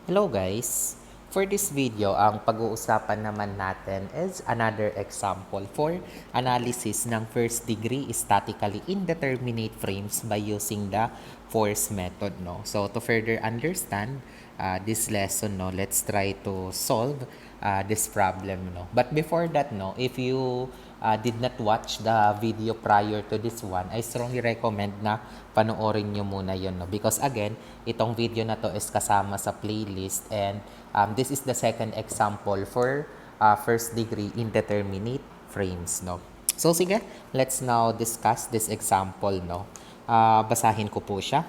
Hello guys! For this video, ang pag-uusapan naman natin is another example for analysis ng first degree statically indeterminate frames by using the force method. No? So to further understand this lesson, no, let's try to solve this problem. No? But before that, no, if you did not watch the video prior to this one, I strongly recommend na panoorin nyo muna yun. No? Because again, itong video na to is kasama sa playlist and this is the second example for first degree indeterminate frames. No? So sige, let's now discuss this example. No? Basahin ko po siya.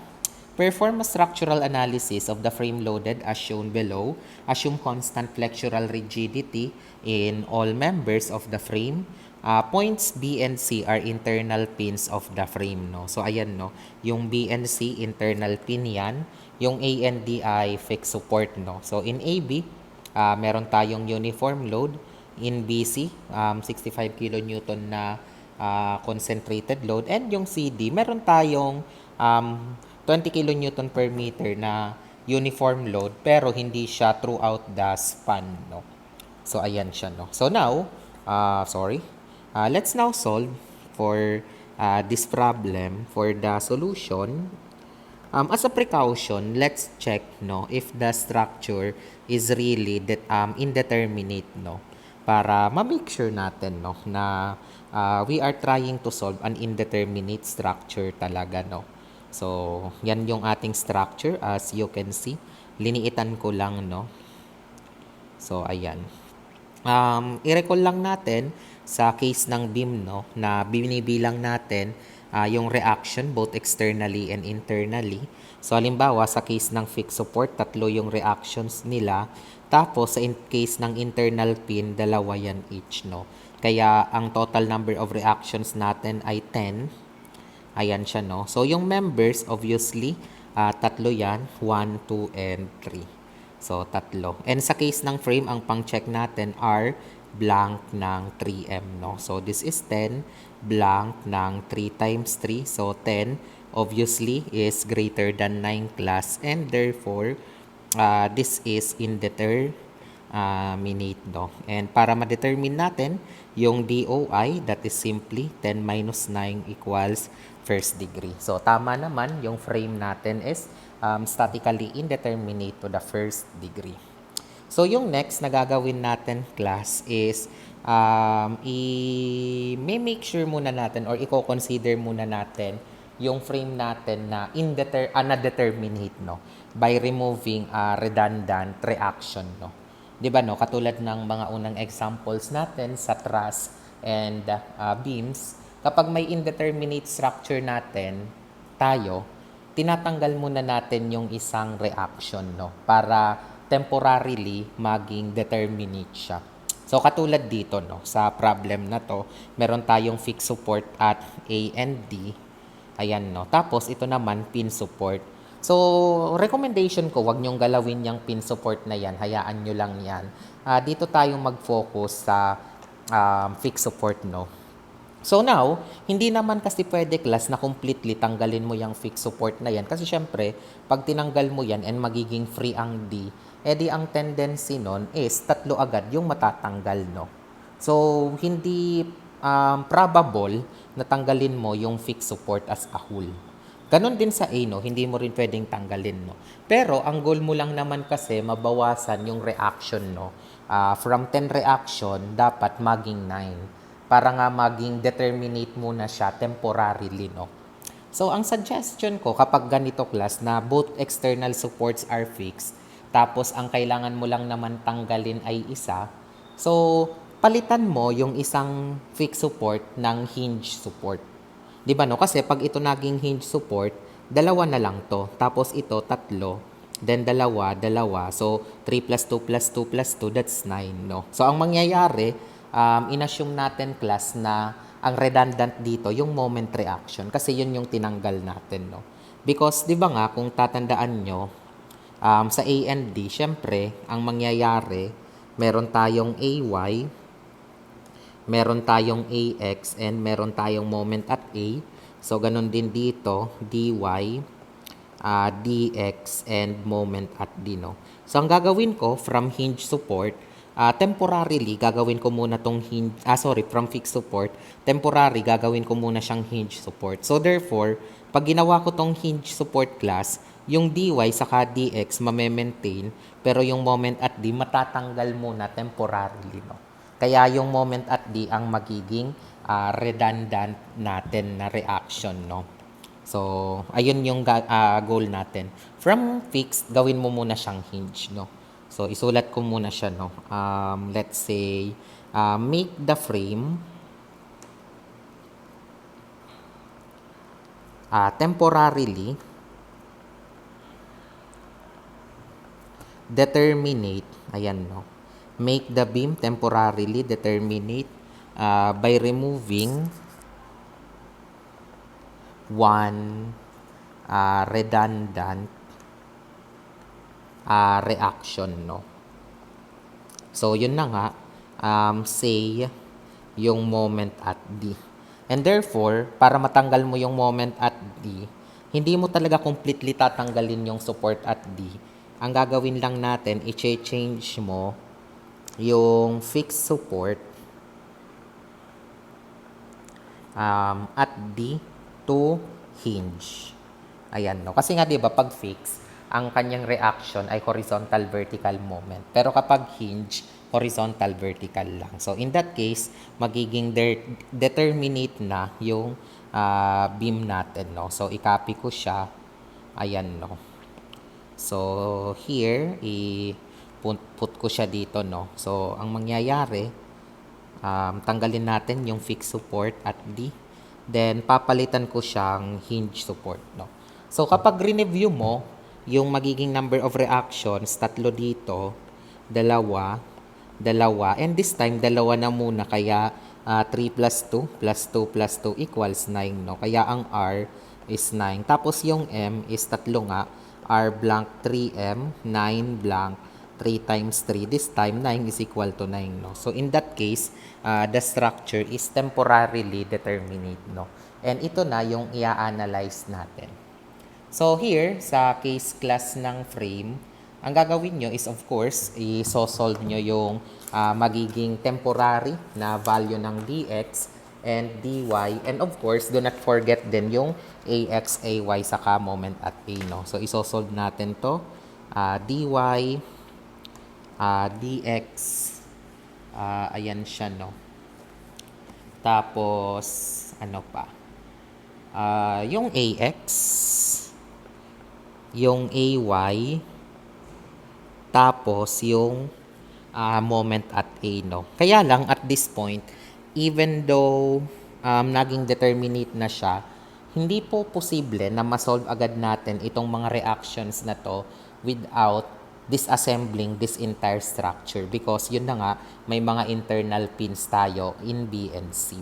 Perform a structural analysis of the frame loaded as shown below. Assume constant flexural rigidity in all members of the frame. Points B and C are internal pins of the frame. No? So, ayan, no? Yung B and C, internal pin yan. Yung A and D ay fixed support. No? So, in AB, meron tayong uniform load. In BC, 65 kilonewton na concentrated load. And yung CD, meron tayong 20 kilonewton per meter na uniform load pero hindi siya throughout the span, no? So, ayan siya, no? So, now, let's now solve for this problem for the solution. As a precaution, let's check, no, if the structure is really indeterminate, no? Para ma-make sure natin, no, na we are trying to solve an indeterminate structure talaga, no? So, yan yung ating structure as you can see. Liniitan ko lang, no? So, ayan. I-recall lang natin sa case ng beam, no, na binibilang natin yung reaction both externally and internally. So, halimbawa, sa case ng fixed support, 3 yung reactions nila. Tapos, sa case ng internal pin, 2 yan each, no? Kaya, ang total number of reactions natin ay 10. Ayan siya, no? So, yung members, obviously, 3 yan. 1, 2, and 3. So, 3. And sa case ng frame, ang pang-check natin are blank ng 3M, no? So, this is 10, blank ng 3 times 3. So, 10, obviously, is greater than 9 class. And therefore, this is indeterminate, no? And para ma-determine natin, yung DOI, that is simply 10 minus 9 equals first degree. So, tama naman, yung frame natin is statically indeterminate to the first degree. So, yung next na gagawin natin, class, is i-make sure muna natin or i-consider muna natin yung frame natin na determinate, no? By removing redundant reaction, no? 'Di ba, no? Katulad ng mga unang examples natin sa truss and beams, kapag may indeterminate structure natin, tinatanggal muna natin yung isang reaction, no? Para temporarily maging determinate siya. So, katulad dito, no? Sa problem na to, meron tayong fixed support at A and D. Ayan, no? Tapos, ito naman, pin support. So, recommendation ko, wag nyong galawin yung pin support na yan. Hayaan nyo lang yan. Dito tayong mag-focus sa fixed support, no? So now, hindi naman kasi pwede class na completely tanggalin mo yung fixed support na yan. Kasi syempre, pag tinanggal mo yan and magiging free ang D, edi ang tendency nun is 3 agad yung matatanggal, no? So, hindi probable na tanggalin mo yung fixed support as a whole. Ganon din sa A, no? Hindi mo rin pwedeng tanggalin, no? Pero, ang goal mo lang naman kasi, mabawasan yung reaction, no? From 10 reaction, dapat maging 9 para nga maging determinate muna siya temporarily, no? So, ang suggestion ko kapag ganito class na both external supports are fixed, tapos ang kailangan mo lang naman tanggalin ay isa, so, palitan mo yung isang fixed support ng hinge support. 'Di ba, no? Kasi pag ito naging hinge support, 2 na lang to. Tapos ito, 3. Then 2, 2. So, 3 plus 2 plus 2 plus 2, that's 9, no? So, ang mangyayari, inassume natin class na ang redundant dito yung moment reaction kasi yun yung tinanggal natin, no? Because 'di ba nga kung tatandaan nyo, sa A and D, syempre ang mangyayari meron tayong AY, meron tayong AX, and meron tayong moment at A. So ganun din dito, DY, dx and moment at d, no? So, ang gagawin ko from hinge support, temporarily, gagawin ko muna tong from fixed support, temporary, gagawin ko muna siyang hinge support. So, therefore, pag ginawa ko tong hinge support class, yung dy saka dx mame-maintain, pero yung moment at d matatanggal muna temporarily, no? Kaya yung moment at d ang magiging redundant natin na reaction, no? So, ayun yung goal natin. From fixed, gawin mo muna siyang hinge, no? So, isulat ko muna siya, no? Let's say, make the frame temporarily determinate, ayan, no? Make the beam temporarily determinate by removing one redundant reaction, no? So, yun na nga, say yung moment at D. And therefore, para matanggal mo yung moment at D, hindi mo talaga completely tatanggalin yung support at D. Ang gagawin lang natin, i-change mo yung fixed support at D to hinge. Ayan, no? Kasi nga 'di ba pag fix, ang kanyang reaction ay horizontal vertical moment. Pero kapag hinge, horizontal vertical lang. So in that case, magiging determinate na yung beam natin, no? So i-copy ko siya. Ayan, no? So here, put ko siya dito, no? So ang mangyayari, tanggalin natin yung fixed support at D. Then, papalitan ko siyang hinge support, no? So, kapag review mo, yung magiging number of reactions, tatlo dito, dalawa, and this time, dalawa na muna, kaya 3 plus 2, plus 2 plus 2 equals 9, no? Kaya ang R is 9. Tapos, yung M is tatlo nga, R blank 3M, 9 blank, 3 times 3. This time, 9 is equal to 9, no? So, in that case, the structure is temporarily determinate, no? And ito na yung i-analyze natin. So, here, sa case class ng frame, ang gagawin nyo is, of course, i-solve nyo yung magiging temporary na value ng dx and dy. And of course, do not forget din yung ax, ay, saka moment at a, no? So, i-solve natin to. Dy, dx, ayan siya, no? Tapos, ano pa? Yung ax, yung ay, tapos yung moment at a, no? Kaya lang, at this point, even though naging determinate na siya, hindi po posible na ma-solve agad natin itong mga reactions na to without disassembling this entire structure, because yun na nga, may mga internal pins tayo in B and C.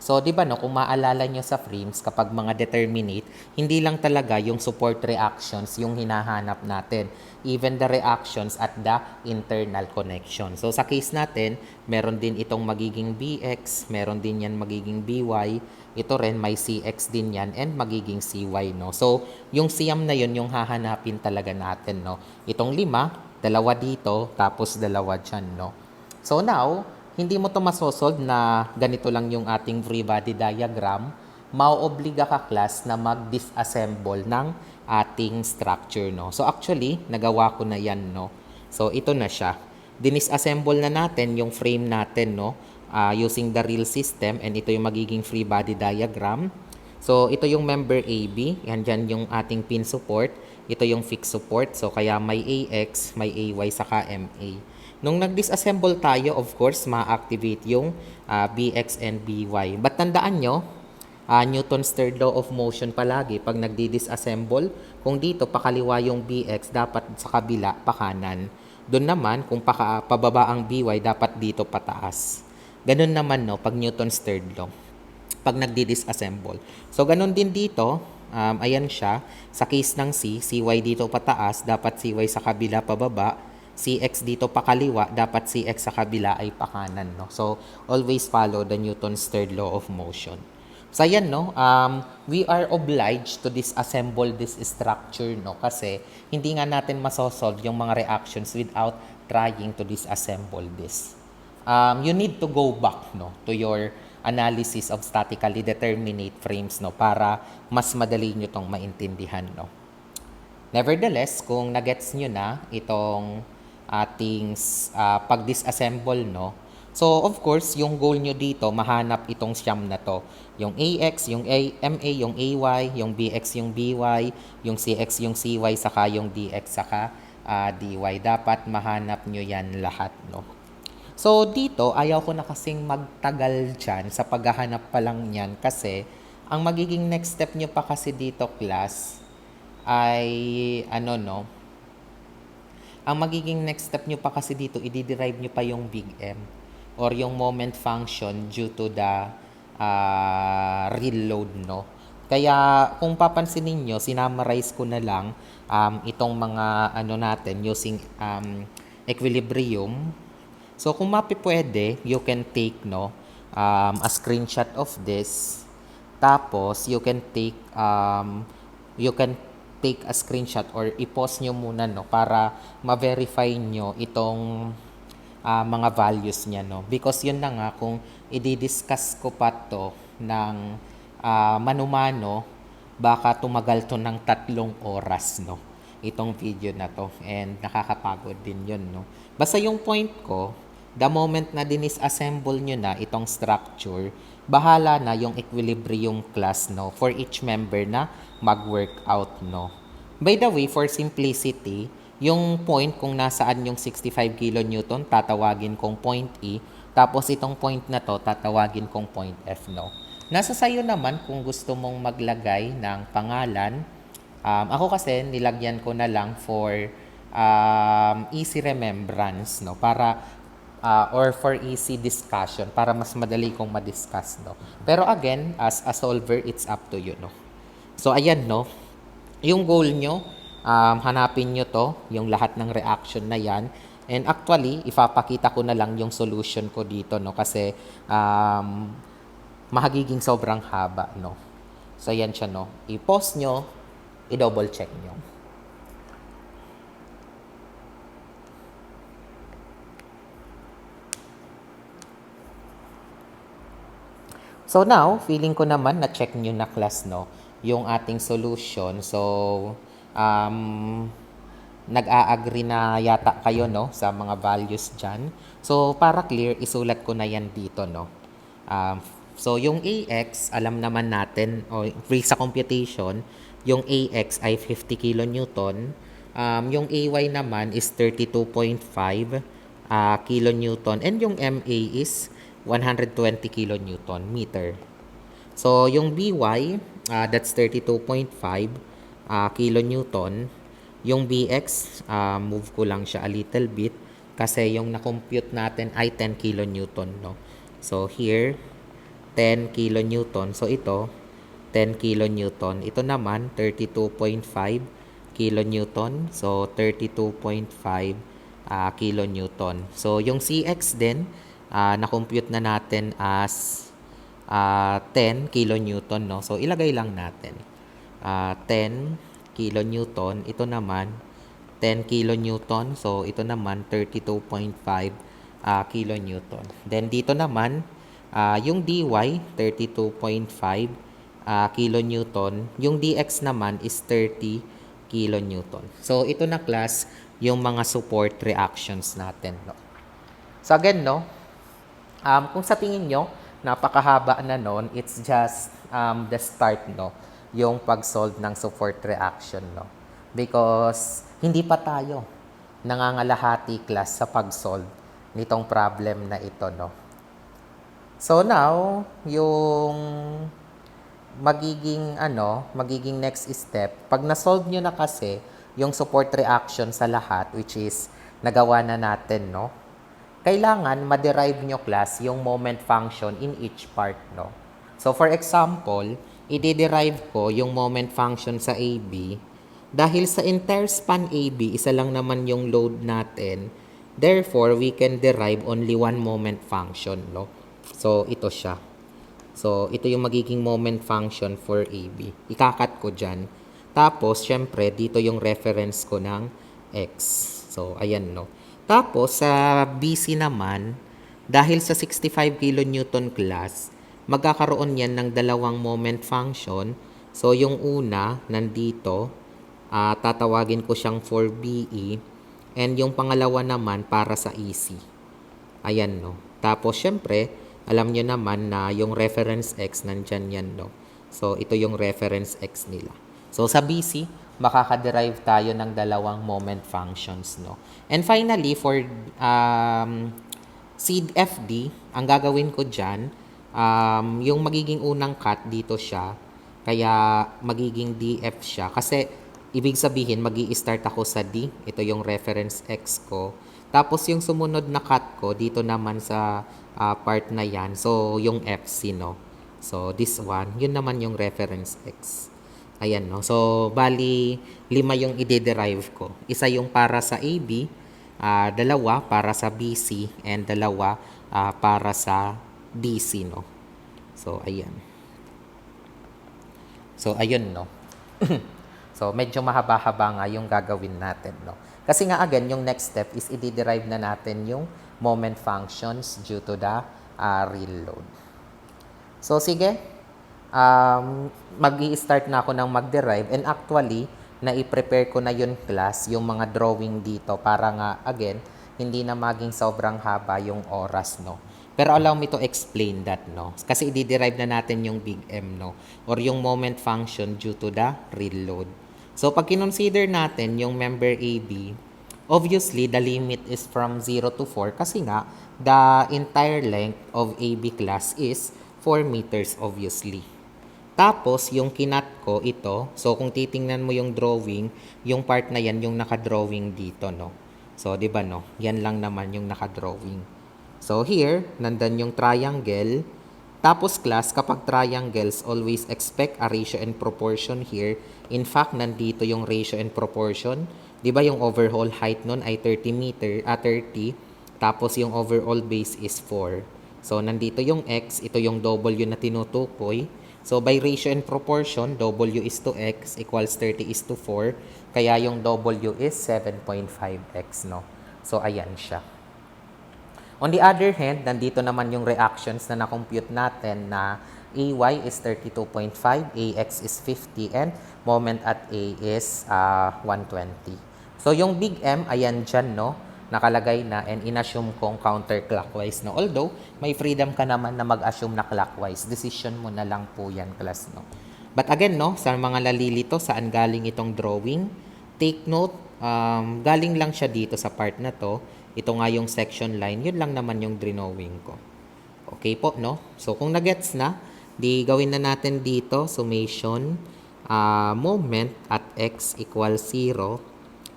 So, di ba, no, kung maalala nyo sa frames, kapag mga determinate, hindi lang talaga yung support reactions yung hinahanap natin. Even the reactions at the internal connection. So, sa case natin, meron din itong magiging Bx, meron din yan magiging By, ito rin may Cx din yan, and magiging Cy, no? So, yung siyam na yun, yung hahanapin talaga natin, no? Itong 5, dalawa dito, tapos dalawa dyan, no? So, now, hindi mo to masosolve na ganito lang yung ating free body diagram, mauobliga ka class na mag-disassemble ng ating structure, no? So actually, nagawa ko na yan, no? So ito na siya. Dinisassemble na natin yung frame natin, no? Using the real system, and ito yung magiging free body diagram. So ito yung member AB, yan dyan yung ating pin support. Ito yung fixed support, so kaya may AX, may AY, saka MA. Nung nag-disassemble tayo, of course, ma-activate yung Bx and By. But tandaan nyo, Newton's third law of motion palagi, pag nagdi-disassemble, kung dito pakaliwa yung Bx, dapat sa kabila, pakanan. Doon naman, kung pababa ang By, dapat dito pataas. Ganun naman, no, pag Newton's third law, pag nagdi-disassemble. So, ganun din dito, ayan siya, sa case ng C, Cy dito pataas, dapat Cy sa kabila pababa, Cx dito pakaliwa, dapat Cx sa kabila ay pakanan, no? So, always follow the Newton's third law of motion. So ayan no, we are obliged to disassemble this structure no kasi hindi nga natin masosolve yung mga reactions without trying to disassemble this. You need to go back no to your analysis of statically determinate frames no para mas madali nyo tong maintindihan no. Nevertheless, kung nagets nyo na itong ating pag-disassemble, no? So, of course, yung goal nyo dito, mahanap itong siyam na to. Yung AX, yung MA, yung AY, yung BX, yung BY, yung CX, yung CY, saka yung DX, saka DY. Dapat mahanap nyo yan lahat, no? So, dito, ayaw ko na kasing magtagal dyan sa paghahanap pa lang yan kasi ang magiging next step nyo pa kasi dito, class, ay ano no, ang magiging next step nyo pa kasi dito, i-derive nyo pa yung big M or yung moment function due to the real load, no? Kaya kung papansin niyo sinamarize ko na lang itong mga ano natin using equilibrium. So kung pwede, you can take no a screenshot of this. Tapos you can take a screenshot or i-post nyo muna no para ma-verify nyo itong mga values niya no because yun na nga kung i-discuss ko pa to ng mano-mano baka tumagal to ng 3 oras no itong video na to and nakakapagod din yun no basta yung point ko the moment na dinisassemble nyo na itong structure bahala na yung equilibrium class no for each member na mag-workout no. By the way, for simplicity, yung point kung nasaan yung 65 kN, tatawagin kong point E, tapos itong point na to, tatawagin kong point F no. Nasa sayo naman kung gusto mong maglagay ng pangalan. Ako kasi nilagyan ko na lang for easy remembrance no para or for easy discussion para mas madali kong ma-discuss no. Pero again, as a solver, it's up to you no. So ayan no, yung goal nyo, hanapin nyo to, yung lahat ng reaction na yan. And actually, ipapakita ko na lang yung solution ko dito no kasi mahagiging sobrang haba no. So ayan siya no, i-pause nyo, i-double check nyo. So now, feeling ko naman na check nyo na class no, yung ating solution. So, nag-a-agree na yata kayo no sa mga values dyan. So, para clear, isulat ko na yan dito no. So, yung AX, alam naman natin, o free sa computation, yung AX ay 50 kN. Yung AY naman is 32.5 kN. And yung MA is 120 kN meter. So, yung BY, that's 32.5 kN. Yung BX, move ko lang siya a little bit kasi yung na-compute natin ay 10 kN. No? So, here, 10 kN. So, ito, 10 kN. Ito naman, 32.5 kN. So, 32.5 kN. So, yung CX din, na-compute na natin as 10 kN, no? So, ilagay lang natin. 10 kN. Ito naman, 10 kN. So, ito naman, 32.5 kN. Then, dito naman, yung DY, 32.5 kN. Yung DX naman is 30 kN. So, ito na class, yung mga support reactions natin, no? So, again, no? Kung sa tingin nyo, napakahaba na nun, it's just the start, no? Yung pag-solve ng support reaction, no? Because hindi pa tayo nangangalahati class sa pag-solve nitong problem na ito, no? So now, yung magiging next step, pag na-solve nyo na kasi yung support reaction sa lahat, which is nagawa na natin, no? Kailangan ma-derive nyo class yung moment function in each part, no? So, for example, i-derive ko yung moment function sa AB. Dahil sa entire span AB, isa lang naman yung load natin. Therefore, we can derive only one moment function, no? So, ito siya. So, ito yung magiging moment function for AB. Ikakat ko dyan. Tapos, syempre, dito yung reference ko ng X. So, ayan, no. Tapos, sa BC naman, dahil sa 65 kilonewton class, magkakaroon yan ng dalawang moment function. So, yung una, nandito, tatawagin ko siyang for BE. And yung pangalawa naman, para sa EC. Ayan, no. Tapos, syempre, alam nyo naman na yung reference X, nandyan yan, no. So, ito yung reference X nila. So, sa BC, makaka-derive tayo ng dalawang moment functions, no. And finally, for seed FD, ang gagawin ko dyan, yung magiging unang cut dito siya, kaya magiging DF siya. Kasi, ibig sabihin, start ako sa D. Ito yung reference X ko. Tapos, yung sumunod na cut ko, dito naman sa part na yan. So, yung FC, no? So, this one, yun naman yung reference X. Ayan, no? So, bali, 5 yung ide-derive ko. Isa yung para sa AB, dalawa para sa BC, and dalawa para sa DC, no? So, ayan. So, ayun, no? So, medyo mahaba-haba nga yung gagawin natin, no? Kasi nga, again, yung next step is i-derive na natin yung moment functions due to the real load. So, sige. Mag-i-start na ako ng mag-derive. And actually, na-i-prepare ko na yun class, yung mga drawing dito para nga, again, hindi na maging sobrang haba yung oras, no? Pero allow me to explain that, no? Kasi i-derive na natin yung big M, no? Or yung moment function due to the real load. So, pag kinonsider natin yung member AB, obviously, the limit is from 0 to 4 kasi nga, the entire length of AB class is 4 meters, obviously. Tapos, yung kinat ko, ito. So, kung titingnan mo yung drawing, yung part na yan, yung nakadrawing dito, no? So, di ba, no? Yan lang naman yung nakadrawing. So, here, nandan yung triangle. Tapos, class, kapag triangles, always expect a ratio and proportion here. In fact, nandito yung ratio and proportion. Di ba, yung overall height nun ay 30. Tapos, yung overall base is 4. So, nandito yung X. Ito yung W na tinutukoy. So, by ratio and proportion, W is to X equals 30 is to 4. Kaya yung W is 7.5X, no? So, ayan siya. On the other hand, nandito naman yung reactions na na-compute natin na AY is 32.5, AX is 50, and moment at A is 120. So, yung big M, ayan dyan, no? Nakalagay na and inassume kong counterclockwise, no? Although, may freedom ka naman na mag-assume na clockwise. Decision mo na lang po yan, class, no? But again, no? Sa mga lalilito, saan galing itong drawing? Take note, galing lang siya dito sa part na to. Ito nga yung section line. Yun lang naman yung drawing ko. Okay po, no? So, kung nagets na, di gawin na natin dito, summation, moment at x equals 0.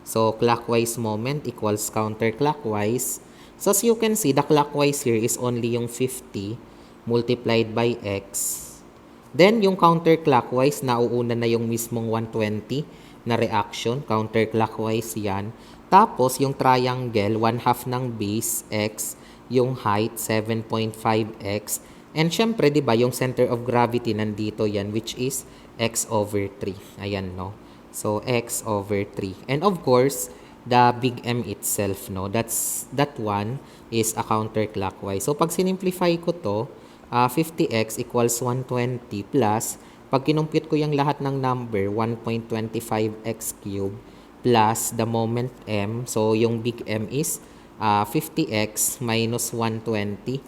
So, clockwise moment equals counterclockwise. So, as you can see, the clockwise here is only yung 50 multiplied by x. Then, yung counterclockwise, nauuna na yung mismong 120 na reaction. Counterclockwise yan. Tapos, yung triangle, 1/2 ng base, x, yung height, 7.5x. And syempre, di ba, yung center of gravity nandito yan, which is x over 3. Ayan, no? So, x over 3. And of course, the big M itself, no? That one is a counterclockwise. So, pag sinimplify ko to, 50x equals 120 plus, pag kinumpute ko yung lahat ng number, 1.25x cubed, plus the moment M. So, yung big M is 50x minus 120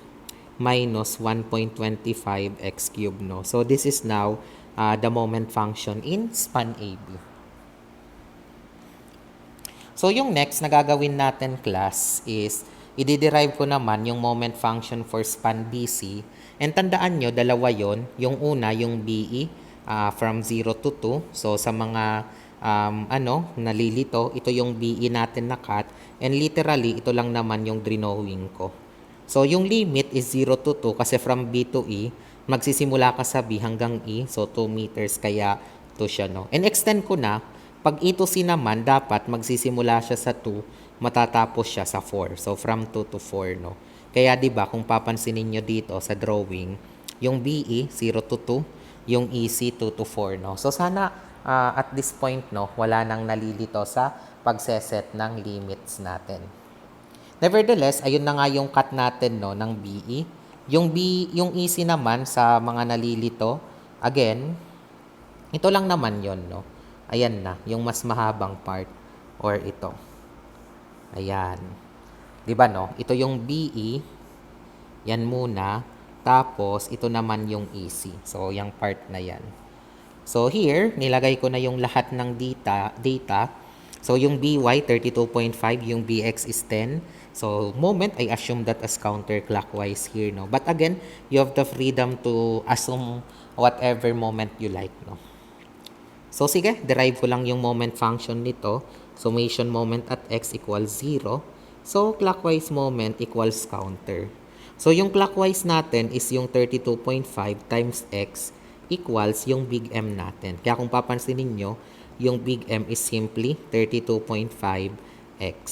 minus 1.25x cubed, no? So, this is now the moment function in span AB. So, yung next na gagawin natin, class, is i-derive ko naman yung moment function for span BC. And tandaan nyo, dalawa yon. Yung una, yung BE, from 0 to 2. So, sa mga nalilito, ito yung BE natin na cut. And literally, ito lang naman yung drawing ko. So, yung limit is 0 to 2 kasi from B to E, magsisimula ka sa B hanggang E. So, 2 meters kaya 2 siya, no? And extend ko na, pag E to C naman, dapat magsisimula siya sa 2, matatapos siya sa 4. So, from 2 to 4, no? Kaya, di ba, kung papansinin nyo dito sa drawing, Yung BE, 0 to 2. Yung EC, 2 to 4, no? So, sana at this point, no, wala nang nalilito sa pagseset ng limits natin. Nevertheless, ayun na nga yung cut natin, no, ng BE. Yung EC naman sa mga nalilito, again, ito lang naman yon, no? Ayan na, yung mas mahabang part or ito. Ayan. 'Di ba, no? Ito yung BE. Yan muna. Tapos, ito naman yung EC. So, yung part na yan. So, here, nilagay ko na yung lahat ng data. So, yung BY, 32.5. Yung BX is 10. So, moment, I assume that as counterclockwise here, no? But again, you have the freedom to assume whatever moment you like, no? So, sige, derive ko lang yung moment function nito. Summation moment at x equals 0. So, clockwise moment equals counter. So, yung clockwise natin is yung 32.5 times x equals yung big M natin. Kaya kung papansinin nyo, yung big M is simply 32.5x.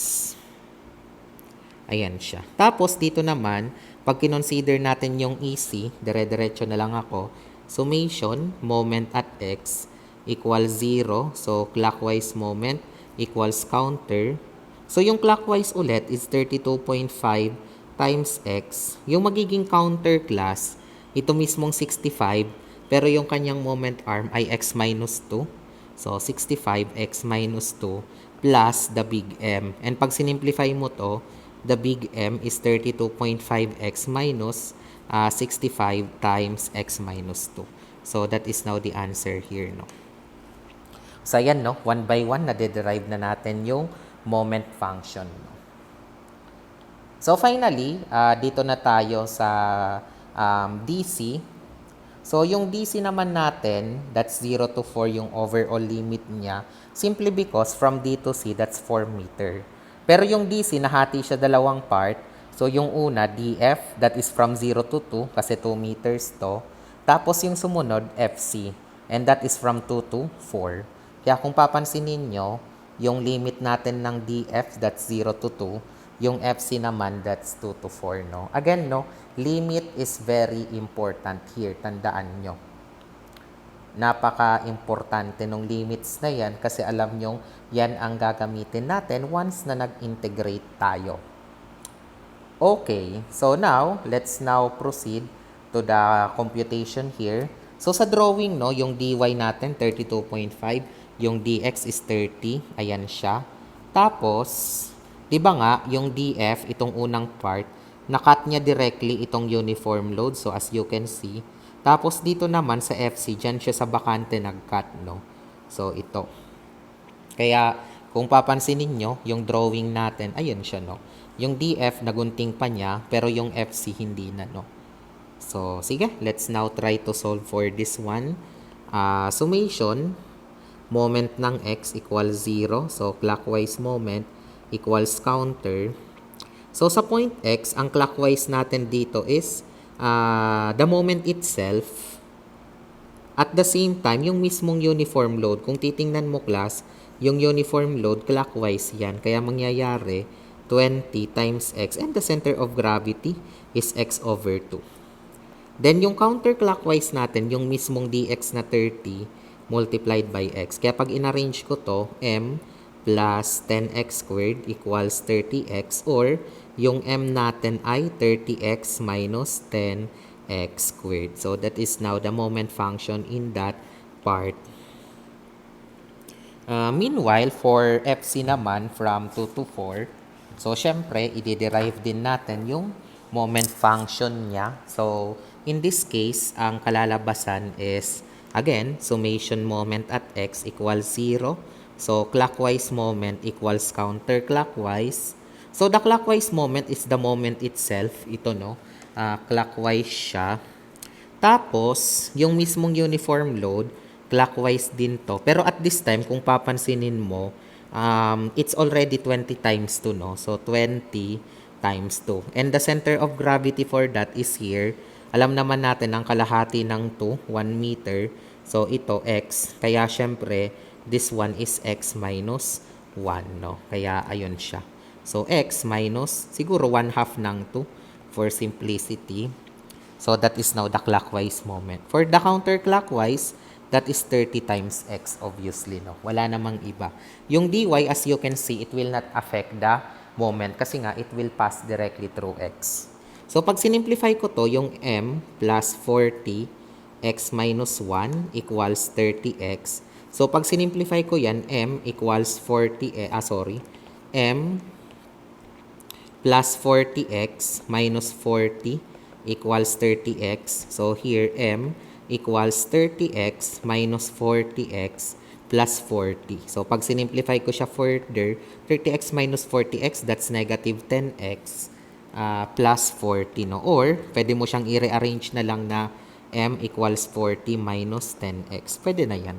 Ayan siya. Tapos, dito naman, pag kinonsider natin yung EC, dire-diretso na lang ako, summation moment at x equals 0. So, clockwise moment equals counter. So, yung clockwise ulit is 32.5 times x. Yung magiging counter class, ito mismong 65, pero yung kanyang moment arm ay x minus 2. So, 65x minus 2 plus the big M. And pag sinimplify mo to, the big M is 32.5x minus 65 times x minus 2. So, that is now the answer here, no? So, ayan, no? One by one, na-derive na natin yung moment function, no? So, finally, dito na tayo sa DC. So, yung DC naman natin, that's 0 to 4 yung overall limit niya. Simply because from D to C, that's 4 meter. Pero yung DC, nahati siya dalawang part. So, yung una, DF, that is from 0 to 2, kasi 2 meters to. Tapos, yung sumunod, FC, and that is from 2 to 4. Kaya kung papansinin nyo, yung limit natin ng DF, that's 0 to 2. Yung FC naman, that's 2 to 4, no? Again, no, limit is very important here. Tandaan nyo. Napaka-importante ng limits na yan kasi alam nyo, yan ang gagamitin natin once na nag-integrate tayo. Okay, so now, let's now proceed to the computation here. So, sa drawing, no, yung dy natin, 32.5. Yung dx is 30. Ayan siya. Tapos, di ba nga, yung df, itong unang part, nakat niya directly itong uniform load. So, as you can see. Tapos, dito naman sa FC, dyan siya sa bakante nag-cut, no? So, ito. Kaya, kung papansinin nyo, yung drawing natin, ayun siya, no? Yung df, nagunting pa niya, pero yung FC, hindi na, no? So, sige, let's now try to solve for this one. Summation, moment ng x equals 0. So, clockwise moment equals counter. So, sa point x, ang clockwise natin dito is the moment itself. At the same time, yung mismong uniform load. Kung titingnan mo, class, yung uniform load, clockwise yan. Kaya mangyayari, 20 times x. And the center of gravity is x over 2. Then, yung counterclockwise natin, yung mismong dx na 30, multiplied by x. Kaya pag in-arrange ko to, m plus 10x squared equals 30x or yung m natin ay 30x minus 10x squared. So, that is now the moment function in that part. Meanwhile, for FC naman from 2 to 4, so, syempre, i-derive din natin yung moment function niya. So, in this case, ang kalalabasan is again, summation moment at x equals 0. So, clockwise moment equals counterclockwise. So, the clockwise moment is the moment itself. Ito, no? Clockwise siya. Tapos, yung mismong uniform load, clockwise din to. Pero at this time, kung papansinin mo, it's already 20 times 2, no? So, 20 times 2. And the center of gravity for that is here. Alam naman natin ang kalahati ng 2, 1 meter. So, ito, x. Kaya, syempre, this one is x minus 1, no? Kaya, ayun siya. So, x minus, siguro 1/2 ng 2 for simplicity. So that is now the clockwise moment. For the counterclockwise, that is 30 times x obviously, no? Wala namang iba. Yung dy, as you can see, it will not affect the moment kasi nga it will pass directly through x. So pag sinimplify ko to, yung m plus 40 x minus 1 equals 30x. So pag sinimplify ko yan, m equals 40, m plus 40x minus 40 equals 30x. So here, m equals 30x minus 40x plus 40. So pag sinimplify ko siya further, 30x minus 40x, that's negative 10x plus 40, no? Or, pwede mo siyang i-rearrange na lang na m equals 40 minus 10x. Pwede na yan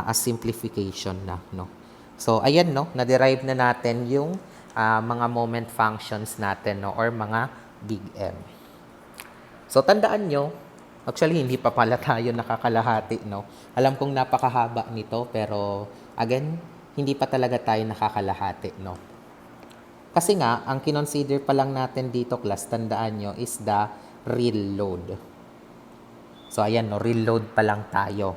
as simplification na, no? So, ayan, no? Na-derive na natin yung mga moment functions natin, no? Or mga big M. So, tandaan nyo, actually, hindi pa pala tayo nakakalahati, no? Alam kong napakahaba nito, pero, again, hindi pa talaga tayo nakakalahati, no? Kasi nga, ang kinonsider pa lang natin dito, class, tandaan nyo, is the real load. So, ayan, no? Real load pa lang tayo.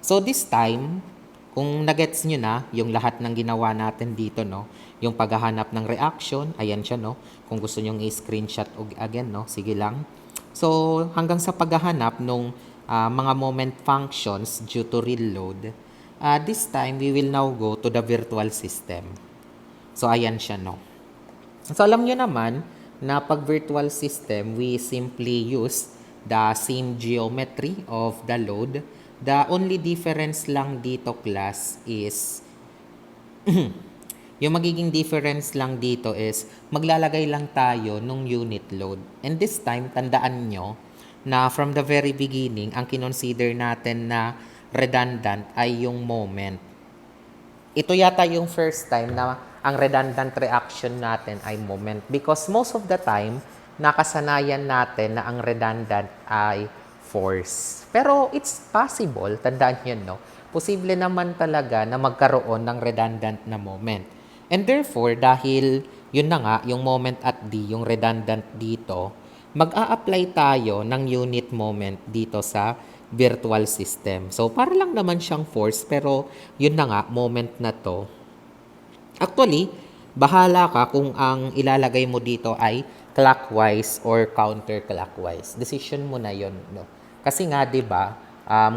So, this time, kung nagets nyo na yung lahat ng ginawa natin dito, no? Yung paghahanap ng reaction, ayan siya, no? Kung gusto nyo i-screenshot again, no? Sige lang. So, hanggang sa paghahanap ng mga moment functions due to real load, this time, we will now go to the virtual system. So, ayan siya, no? So, alam nyo naman na pag virtual system, we simply use the same geometry of the load. The only difference lang dito, class, is yung magiging difference lang dito is maglalagay lang tayo nung unit load. And this time, tandaan nyo na from the very beginning, ang kinonsider natin na redundant ay yung moment. Ito yata yung first time na ang redundant reaction natin ay moment because most of the time, nakasanayan natin na ang redundant ay force. Pero it's possible, tandaan nyo, no? Posible naman talaga na magkaroon ng redundant na moment. And therefore, dahil yun na nga, yung moment at D, yung redundant dito, mag-a-apply tayo ng unit moment dito sa virtual system. So, para lang naman siyang force, pero yun na nga, moment na to. Actually, bahala ka kung ang ilalagay mo dito ay clockwise or counterclockwise. Decision mo na yon, no? Kasi nga, 'di ba,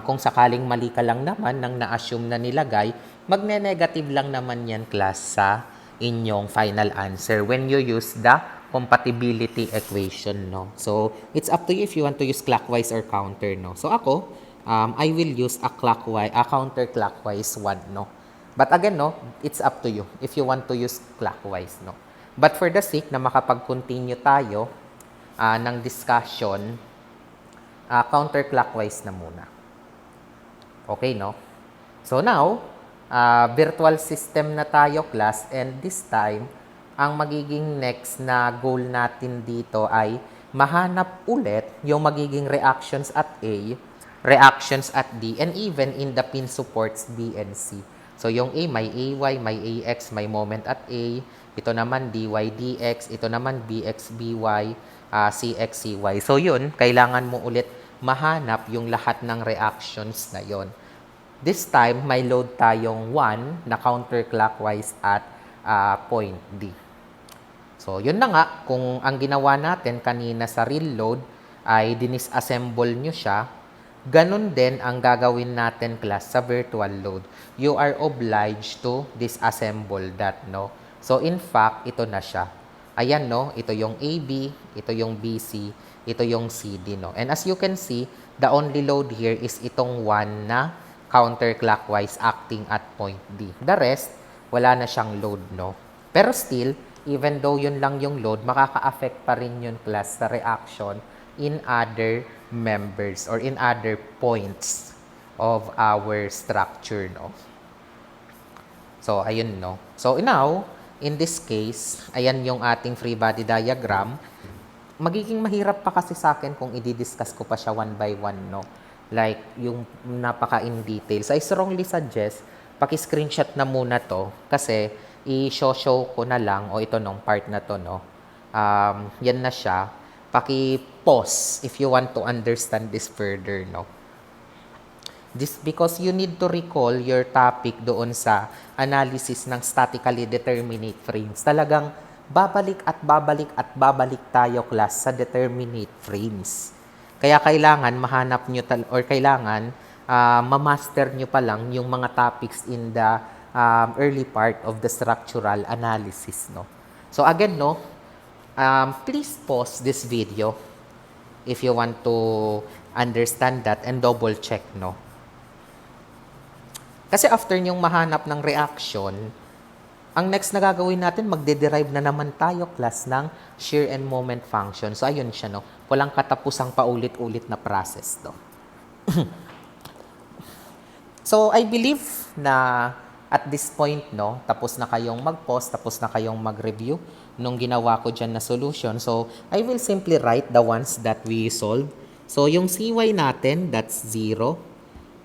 kung sakaling mali ka lang naman nang na-assume na nilagay, magne-negative lang naman 'yan, class, sa inyong final answer when you use the compatibility equation, no? So, it's up to you if you want to use clockwise or counter, no? So, ako, I will use a counterclockwise one, no? But again, no, it's up to you if you want to use clockwise, no? But for the sake na makapag-continue tayo ng discussion, counterclockwise na muna. Okay, no? So now, virtual system na tayo, class, and this time, ang magiging next na goal natin dito ay mahanap ulit yung magiging reactions at A, reactions at D, and even in the pin supports B and C. So, yung A, may AY, may AX, may moment at A. Ito naman DY, DX. Ito naman BX, BY, CX, CY. So, yun, kailangan mo ulit mahanap yung lahat ng reactions na yon. This time, may load tayong 1 na counterclockwise at point D. So, yun na nga, kung ang ginawa natin kanina sa real load ay dinisassemble nyo siya, ganun din ang gagawin natin, class, sa virtual load. You are obliged to disassemble that, no? So, in fact, ito na siya. Ayan, no? Ito yung AB, ito yung BC, ito yung CD, no? And as you can see, the only load here is itong 1 na counterclockwise acting at point D. The rest, wala na siyang load, no? Pero still, even though yun lang yung load, makaka-affect pa rin yun, class, sa reaction in other members or in other points of our structure, no? So, ayun, no? So, now, in this case, ayan yung ating free body diagram. Magiging mahirap pa kasi sa akin kung i-discuss ko pa siya one by one, no? Like, yung napaka-in details. I strongly suggest, paki-screenshot na muna to kasi i-show ko na lang, o ito nung part na to, no? Yan na siya. paki-pause if you want to understand this further, no? This because you need to recall your topic doon sa analysis ng statically determinate frames. Talagang babalik at babalik at babalik tayo class sa determinate frames. Kaya kailangan mahanap nyo or kailangan ma-master nyo pa lang yung mga topics in the early part of the structural analysis, no? So again, no, please pause this video if you want to understand that and double check, no? Kasi after nyong mahanap ng reaction, ang next na gagawin natin, magde-derive na naman tayo, class, ng shear and moment function. So, ayun siya, no? Walang katapusang paulit-ulit na process, no? So, I believe na at this point, no, tapos na kayong mag-pause, tapos na kayong mag-review nung ginawa ko dyan na solution. So, I will simply write the ones that we solve. So, yung CY natin, that's 0.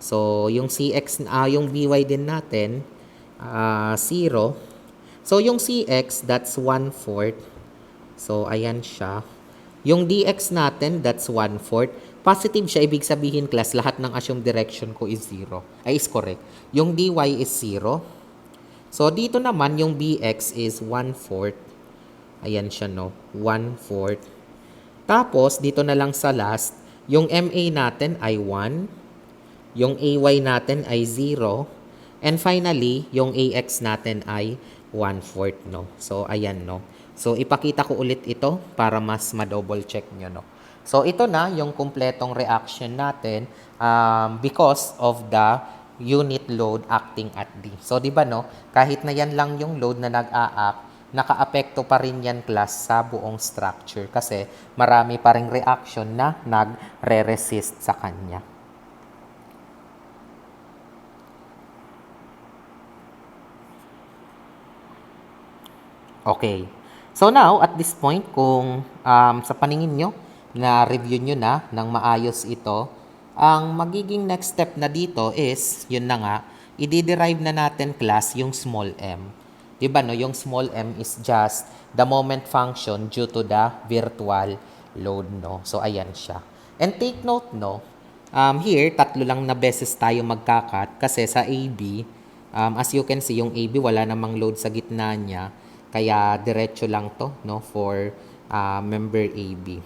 So, yung CX, yung BY din natin, 0. So, yung CX, that's 1/4. So, ayan siya. Yung DX natin, that's 1/4. Positive siya, ibig sabihin, class, lahat ng assumed direction ko is 0. Ay, is correct. Yung DY is 0. So, dito naman, yung BX is 1/4. Ayan siya, no? 1/4. Tapos, dito na lang sa last, yung MA natin ay 1. Yung AY natin ay 0. And finally, yung AX natin ay 1/4, no? So, ayan, no? So, ipakita ko ulit ito para mas ma-double check nyo, no? So, ito na yung kumpletong reaction natin because of the unit load acting at D. So, di ba, no? Kahit na yan lang yung load na nag-a-act, naka-apekto pa rin yan, class, sa buong structure kasi marami pa ring reaction na nagre-resist sa kanya. Okay. So now, at this point, kung sa paningin nyo, na-review nyo na ng maayos ito, ang magiging next step na dito is, yun na nga, i-derive na natin, class, yung small m. Diba, no? Yung small m is just the moment function due to the virtual load, no? So, ayan siya. And take note, no? Here, tatlo lang na beses tayo magkakat kasi sa AB, as you can see, yung AB wala namang load sa gitna niya. Kaya diretso lang to, no, for member AB.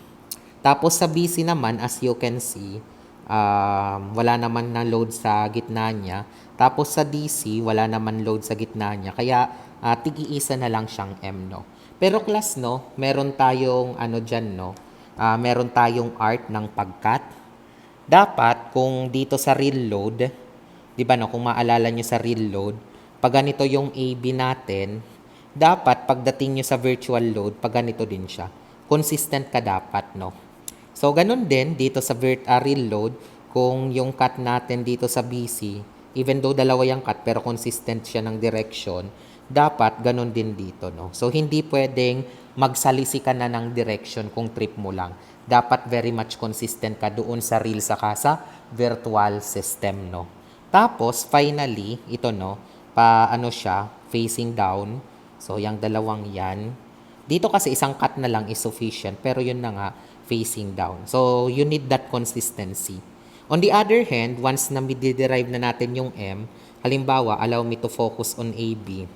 Tapos sa BC naman, as you can see, wala naman na load sa gitna niya. Tapos sa DC, wala naman load sa gitna niya. Kaya tig-iisa na lang siyang M, no. Pero class, no, meron tayong ano dyan, no, meron tayong art ng pagkat. Dapat kung dito sa real load, di ba, no, kung maalala nyo sa real load, pag ganito yung AB natin, dapat pagdating nyo sa virtual load, pag ganito din siya. Consistent ka dapat, no? So, ganun din dito sa real load, kung yung cut natin dito sa BC, even though dalawa yung cut, pero consistent siya ng direction, dapat ganun din dito, no? So, hindi pwedeng magsalisi ka na ng direction kung trip mo lang. Dapat very much consistent ka doon sa real saka sa virtual system, no? Tapos, finally, ito, no, ano siya, facing down. So, yung dalawang yan. Dito kasi isang cut na lang is sufficient, pero yun na nga, facing down. So, you need that consistency. On the other hand, once na derive na natin yung M, halimbawa, allow me to focus on AB.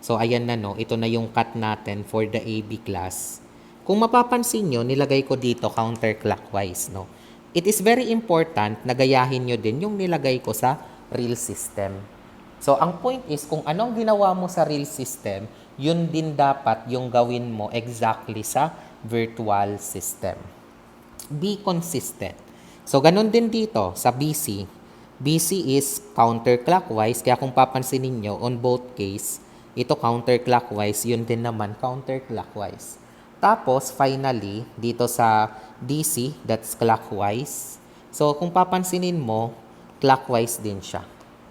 So, ayan na, no, ito na yung cut natin for the AB class. Kung mapapansin nyo, nilagay ko dito counterclockwise, no. It is very important na gayahin nyo din yung nilagay ko sa real system. So, ang point is, kung anong ginawa mo sa real system, yun din dapat yung gawin mo exactly sa virtual system. Be consistent. So, ganun din dito sa BC. BC is counterclockwise, kaya kung papansinin nyo, on both case, ito counterclockwise, yun din naman counterclockwise. Tapos, finally, dito sa DC, that's clockwise. So, kung papansinin mo, clockwise din siya.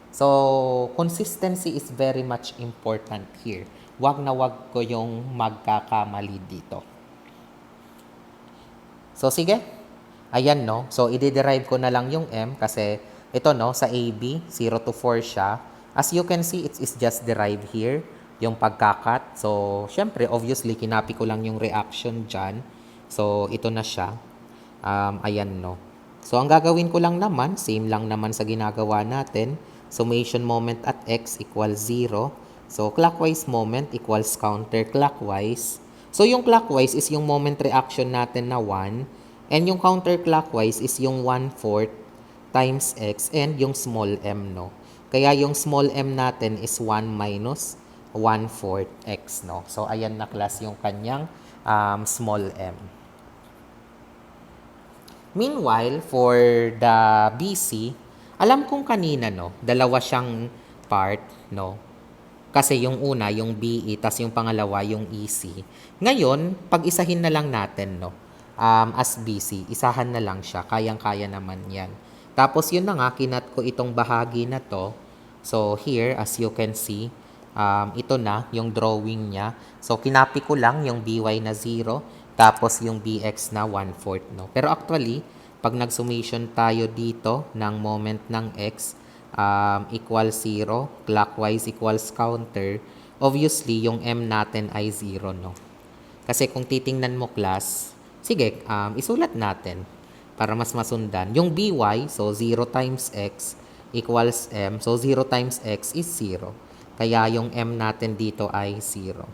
So, consistency is very much important here. Wag na wag ko yung magkakamali dito. So, sige. Ayan, no? So, i-derive ko na lang yung M kasi ito, no, sa AB, 0 to 4 siya. As you can see, it's just derived here, yung pagkakat. So, syempre, obviously, kinapi ko lang yung reaction dyan. So, ito na siya. Ayan, no. So, ang gagawin ko lang naman, same lang naman sa ginagawa natin. Summation moment at x equals 0. So, clockwise moment equals counterclockwise. So, yung clockwise is yung moment reaction natin na 1. And yung counterclockwise is yung 1/4 times x and yung small m, no. Kaya yung small m natin is 1 minus 1/4 x, no. So, ayan na class yung kanyang small m. Meanwhile, for the BC, alam kong kanina, no, dalawa siyang part, no. Kasi yung una, yung BE, tas yung pangalawa, yung EC. Ngayon, pag-isahin na lang natin, no, as BC, isahan na lang siya. Kayang-kaya naman yan. Tapos yun na nga, kinat ko itong bahagi na to. So here, as you can see, ito na, yung drawing niya. So kinapi ko lang yung BY na 0, tapos yung BX na 1/4, no. Pero actually, pag nag-summation tayo dito ng moment ng X, equals 0, clockwise equals counter, obviously, yung M natin ay 0, no. Kasi kung titingnan mo class, sige, isulat natin para mas masundan. Yung BY, so 0 times X equals M. So 0 times X is 0. Kaya yung M natin dito ay 0.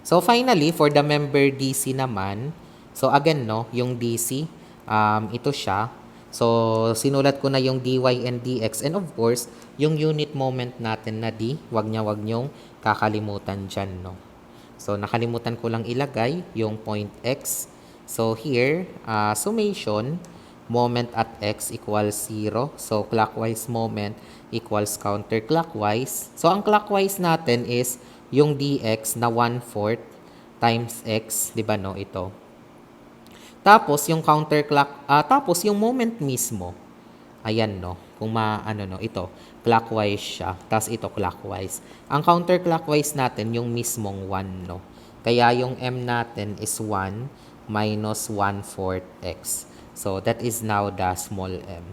So finally, for the member DC naman, so again, no, yung DC, ito siya. So sinulat ko na yung dy and dx, and of course, yung unit moment natin na d, wag nyong kakalimutan dyan, no. So nakalimutan ko lang ilagay yung point x. So here, summation, moment at x equals 0. So clockwise moment equals counterclockwise. So ang clockwise natin is yung dx na 1/4 times x, di ba, no, ito. Tapos yung tapos yung moment mismo, ayan, no, kung no, ito, clockwise siya, tapos ito clockwise. Ang counterclockwise natin yung mismong 1, no. Kaya yung m natin is 1 minus 1/4 x. So that is now the small m.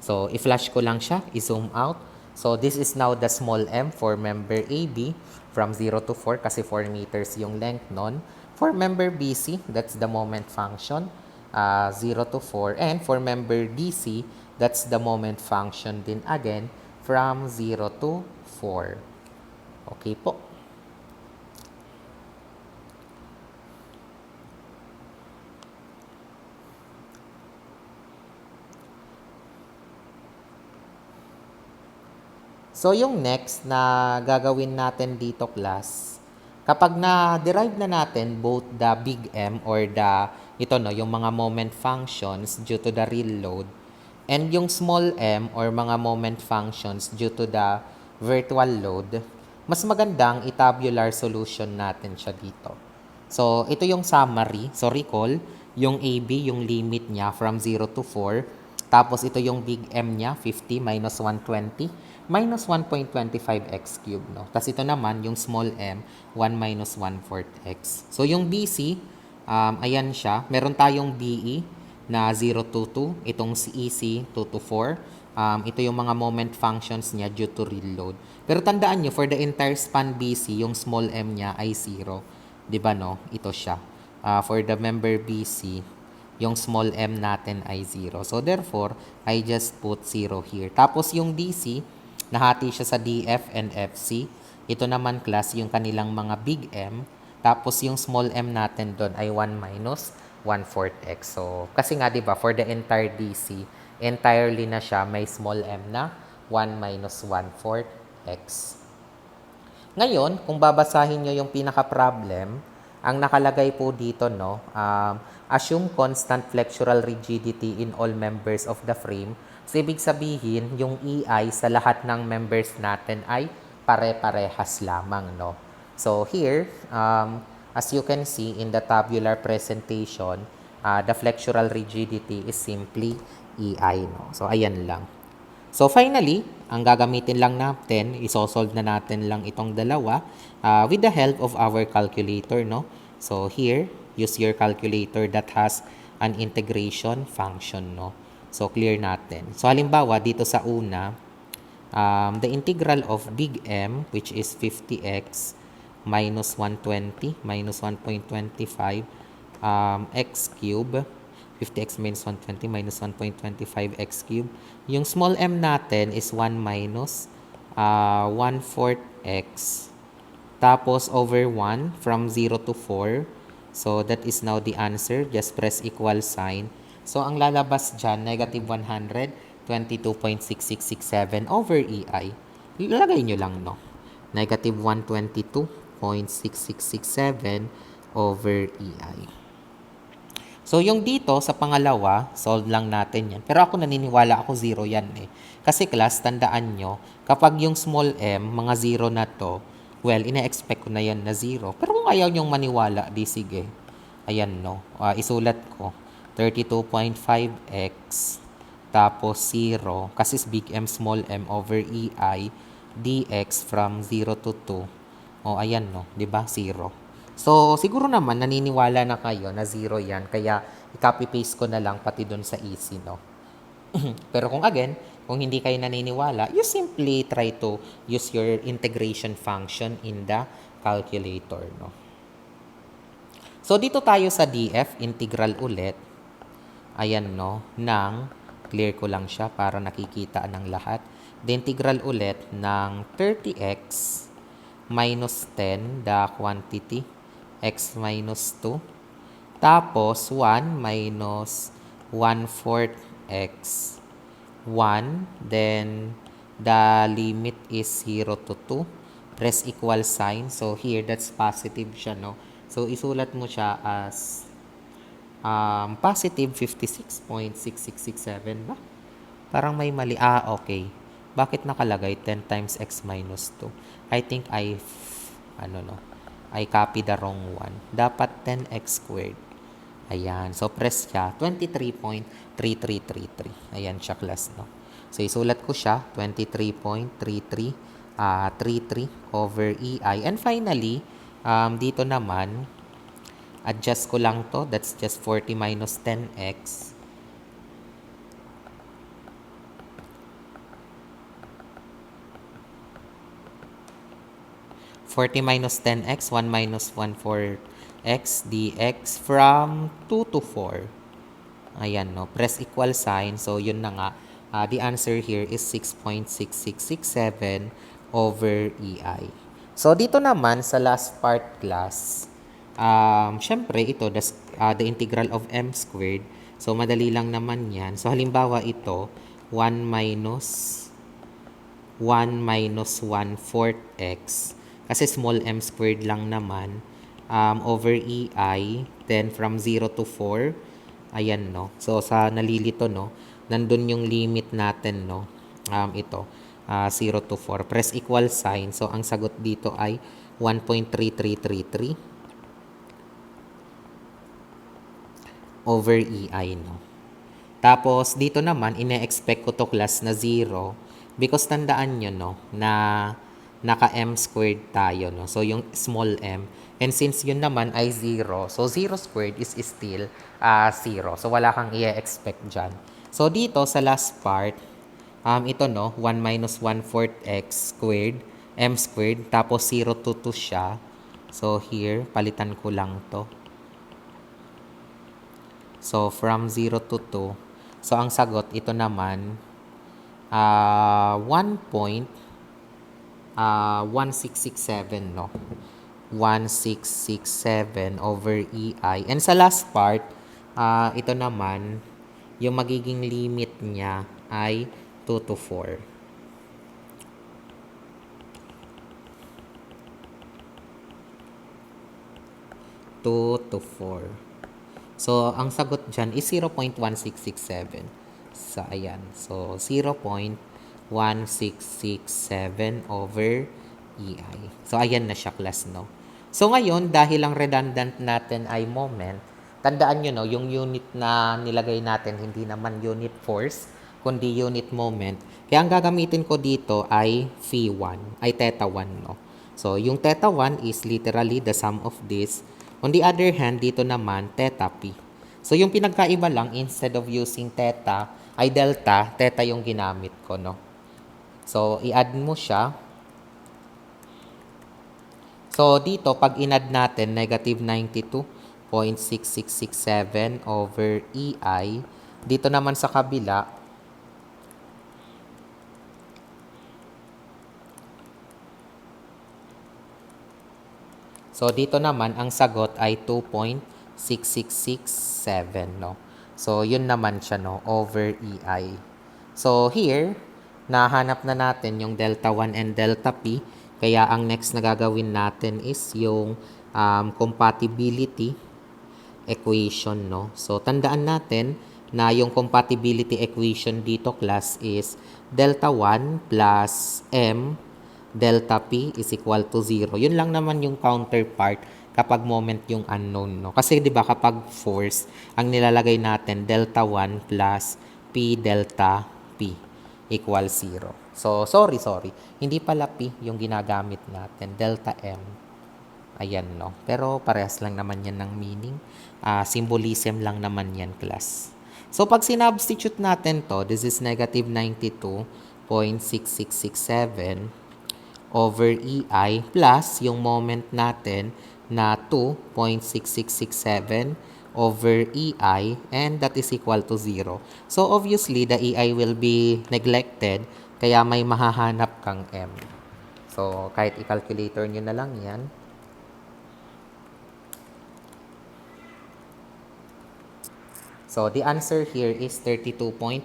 So i-flash ko lang siya, i-zoom out. So this is now the small m for member AB from 0 to 4 kasi 4 meters yung length nun. For member BC, that's the moment function, 0 to 4. And for member DC, that's the moment function din again from 0 to 4. Okay po. So, yung next na gagawin natin dito, class, kapag na-derive na natin both the big M or ito, no, yung mga moment functions due to the real load, and yung small m or mga moment functions due to the virtual load, mas magandang i-tabular solution natin siya dito. So, ito yung summary. So, recall, yung AB, yung limit niya from 0 to 4. Tapos, ito yung big M niya, 50 minus 120 minus 1.25x cubed, no? Tapos, ito naman, yung small m, 1 minus 1/4 x. So, yung BC, ayan siya. Meron tayong BE na 0 to 2. Itong EC, 2 to 4. Ito yung mga moment functions niya due to real load. Pero tandaan nyo, for the entire span BC, yung small m niya ay 0. Diba, no? Ito siya. For the member BC, yung small m natin ay 0. So, therefore, I just put 0 here. Tapos, yung DC, nahati siya sa DF and FC. Ito naman, class, yung kanilang mga big M. Tapos, yung small m natin doon ay 1 minus 1/4 x. So, kasi nga, diba, for the entire DC, entirely na siya, may small m na 1 minus 1/4 x. Ngayon, kung babasahin nyo yung pinaka-problem, ang nakalagay po dito, no, assume constant flexural rigidity in all members of the frame. So, ibig sabihin, yung EI sa lahat ng members natin ay pare-parehas lamang, no. So, here, as you can see in the tabular presentation, the flexural rigidity is simply EI, no. So, ayan lang. So, finally, ang gagamitin lang natin, isosolve na natin lang itong dalawa with the help of our calculator, no? So, here, use your calculator that has an integration function, no? So, clear natin. So, halimbawa, dito sa una, the integral of big M, which is 50x minus 120 minus 1.25 x cube. 50x minus 120 minus 1.25x cube. Yung small m natin is 1 minus 1/4 x. Tapos over 1 from 0 to 4. So that is now the answer. Just press equal sign. So ang lalabas dyan, negative 122.6667 over EI. Ilalagay nyo lang, no? Negative 122.6667 over EI. So, yung dito sa pangalawa, solve lang natin yan. Pero ako naniniwala ako zero yan eh. Kasi class, tandaan nyo, kapag yung small m, mga zero na to, well, ina-expect ko na yan na zero. Pero kung ayaw nyong maniwala, di sige. Ayan no, isulat ko. 32.5x tapos 0 kasi big M small m over EI dx from 0 to 2. O ayan no, 'di ba? 0. So siguro naman naniniwala na kayo na 0 'yan kaya i-copy paste ko na lang pati doon sa easy no. Pero kung again, kung hindi kayo naniniwala, you simply try to use your integration function in the calculator no. So dito tayo sa DF, integral ulit. Ayan no, ng clear ko lang siya para nakikita ng lahat. The integral ulit ng 30x minus 10, the quantity, x minus 2. Tapos 1 minus 1/4 x. 1, then the limit is 0 to 2. Press equal sign. So here, that's positive siya, no? So isulat mo siya as positive 56.6667 ba? Parang may mali. Okay. Bakit nakalagay 10 times x minus 2? I think I copy the wrong one. Dapat 10x squared. Ayan. So, press siya. 23.3333. Ayan siya, class, no? So, isulat ko siya. 23.3333 over EI. And finally, dito naman, adjust ko lang to. That's just 40 minus 10x. minus 10x, 1 minus 1/4 x dx from 2 to 4. Ayan, no? Press equal sign. So, yun na nga. The answer here is 6.6667 over EI. So, dito naman sa last part class, syempre ito, the integral of m squared. So, madali lang naman yan. So, halimbawa ito, 1 minus 1/4 x. Kasi small m squared lang naman over EI. Then, from 0 to 4. Ayan, no? So, sa nalilito, no? Nandun yung limit natin, no? Ito, 0 to 4. Press equal sign. So, ang sagot dito ay 1.3333 over EI, no? Tapos, dito naman, ine-expect ko to class na 0 because tandaan nyo, no, na naka-m squared tayo, no? So, yung small m. And since yun naman ay 0, so 0 squared is still 0. So, wala kang i-expect dyan. So, dito sa last part, ito, no, 1 minus 1/4 x squared, m squared, tapos 0 to 2 siya. So, here, palitan ko lang to. So, from 0 to 2. So, ang sagot, ito naman, 1.1667, no? 1667 over EI. And sa last part, ito naman, yung magiging limit niya ay 2 to 4. So, ang sagot dyan is 0.1667. So, ayan. So, 0.1667 over EI. So, ayan na siya, class, no? So, ngayon, dahil ang redundant natin ay moment, tandaan nyo, no, yung unit na nilagay natin, hindi naman unit force, kundi unit moment. Kaya ang gagamitin ko dito ay phi1, ay theta 1, no? So, yung theta 1 is literally the sum of this. On the other hand, dito naman, theta p. So, yung pinagkaiba lang, instead of using theta, ay delta, theta yung ginamit ko, no? So, i-add mo siya. So, dito, pag in-add natin, negative 92 0.6667 over EI. Dito naman sa kabila, so dito naman ang sagot ay 2.6667, no? So yun naman siya, no, over EI. So here, nahanap na natin yung delta 1 and delta P. Kaya ang next na gagawin natin is yung compatibility equation, no? So tandaan natin na yung compatibility equation dito, class, is delta 1 plus M delta P is equal to 0. Yun lang naman yung counterpart kapag moment yung unknown, no? Kasi 'di ba kapag force, ang nilalagay natin delta 1 plus P delta P equals 0. So, sorry. Hindi pala P yung ginagamit natin, delta M. Ayan, no? Pero parehas lang naman yan ng meaning. Symbolism lang naman yan, class. So, pag sinubstitute natin to, this is negative 92.6667 over EI plus yung moment natin na 2.6667 over EI, and that is equal to 0. So, obviously, the EI will be neglected, kaya may mahahanap kang M. So, kahit i-calculator nyo na lang yan. So, the answer here is 32.75,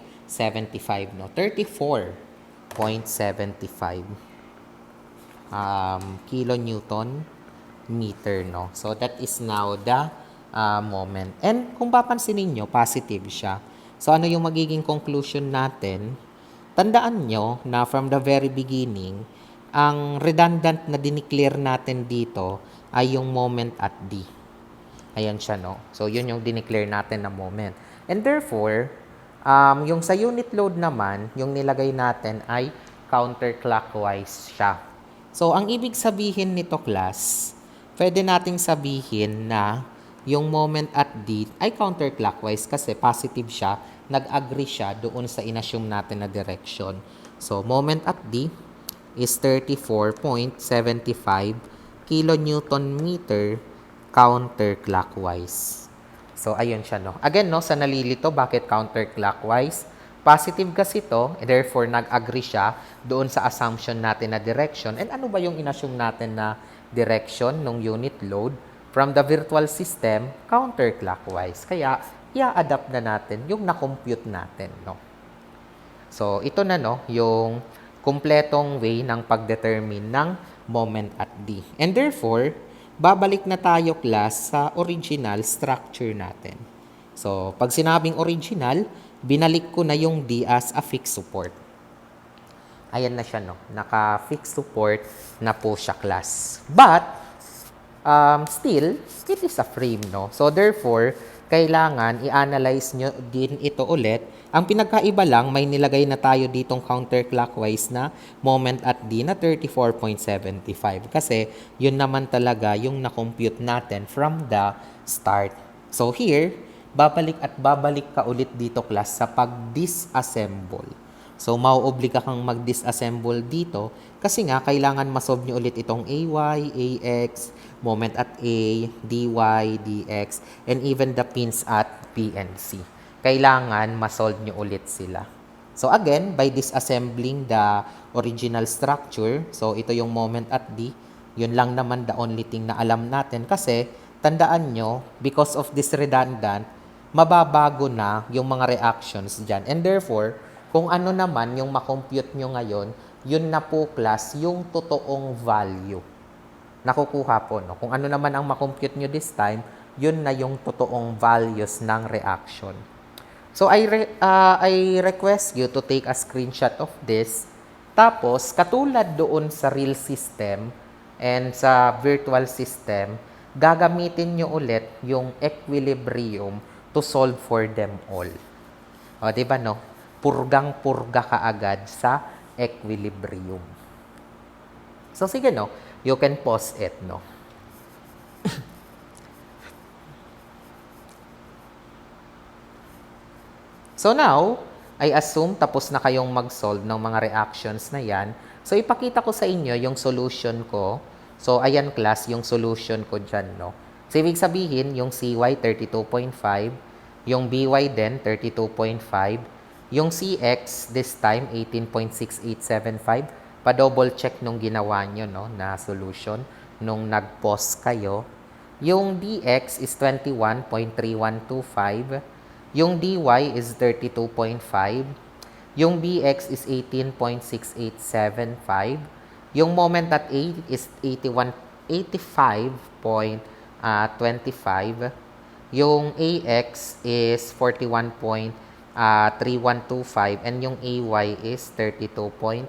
no? 34.75 kilonewton meter, no? So, that is now the moment. And kung papansin niyo, positive siya. So, ano yung magiging conclusion natin? Tandaan nyo na from the very beginning, ang redundant na dineclare natin dito ay yung moment at D. Ayan siya, no? So, yun yung dineclare natin na moment. And therefore, yung sa unit load naman, yung nilagay natin ay counterclockwise siya. So, ang ibig sabihin nito, class, pwede nating sabihin na yung moment at D ay counterclockwise kasi positive siya, nag-agree siya doon sa inassume natin na direction. So, moment at D is 34.75 kilonewton meter counterclockwise. So, ayun siya, no? Again, no, sa nalilito, bakit counterclockwise? Positive kasi to, therefore, nag-agree siya doon sa assumption natin na direction. And ano ba yung inassume natin na direction ng unit load? From the virtual system, counterclockwise. Kaya, i-adapt na natin yung na-compute natin, no? So, ito na, no, yung kumpletong way ng pag-determine ng moment at D. And therefore, babalik na tayo, class, sa original structure natin. So, pag sinabing original, binalik ko na yung D as a fixed support. Ayan na siya, no? Naka-fixed support na po siya, class. But, still, it is a frame, no? So, therefore, kailangan i-analyze nyo din ito ulit. Ang pinagkaiba lang, may nilagay na tayo ditong counterclockwise na moment at D na 34.75. Kasi, yun naman talaga yung na-compute natin from the start. So, here, babalik ka ulit dito, class, sa pag-disassemble. So, mauobliga kang mag-disassemble dito kasi nga, kailangan masolve nyo ulit itong AY, AX, moment at A, DY, DX, and even the pins at PNC. Kailangan masolve nyo ulit sila. So, again, by disassembling the original structure, so ito yung moment at D, yun lang naman the only thing na alam natin kasi, tandaan nyo, because of this redundant, mababago na yung mga reactions dyan. And therefore, kung ano naman yung makompute nyo ngayon, yun na po, class, yung totoong value. Nakukuha po, no? Kung ano naman ang makompute nyo this time, yun na yung totoong values ng reaction. So, I request you to take a screenshot of this. Tapos, katulad doon sa real system and sa virtual system, gagamitin nyo ulit yung equilibrium to solve for them all. O, diba, no? Purgang-purga ka agad sa equilibrium. So, sige, no? You can pause it, no? So, now, I assume tapos na kayong mag-solve ng mga reactions na yan. So, ipakita ko sa inyo yung solution ko. So, ayan, class, yung solution ko dyan, no? So, ibig sabihin, yung CY 32.5, yung BY din 32.5, yung CX this time 18.6875, pa-double check nung ginawa nyo no, na solution nung nag-pause kayo. Yung DX is 21.3125, yung DY is 32.5, yung BX is 18.6875, yung moment at A is 85.25, yung AX is 41.3125, and yung AY is 32.5.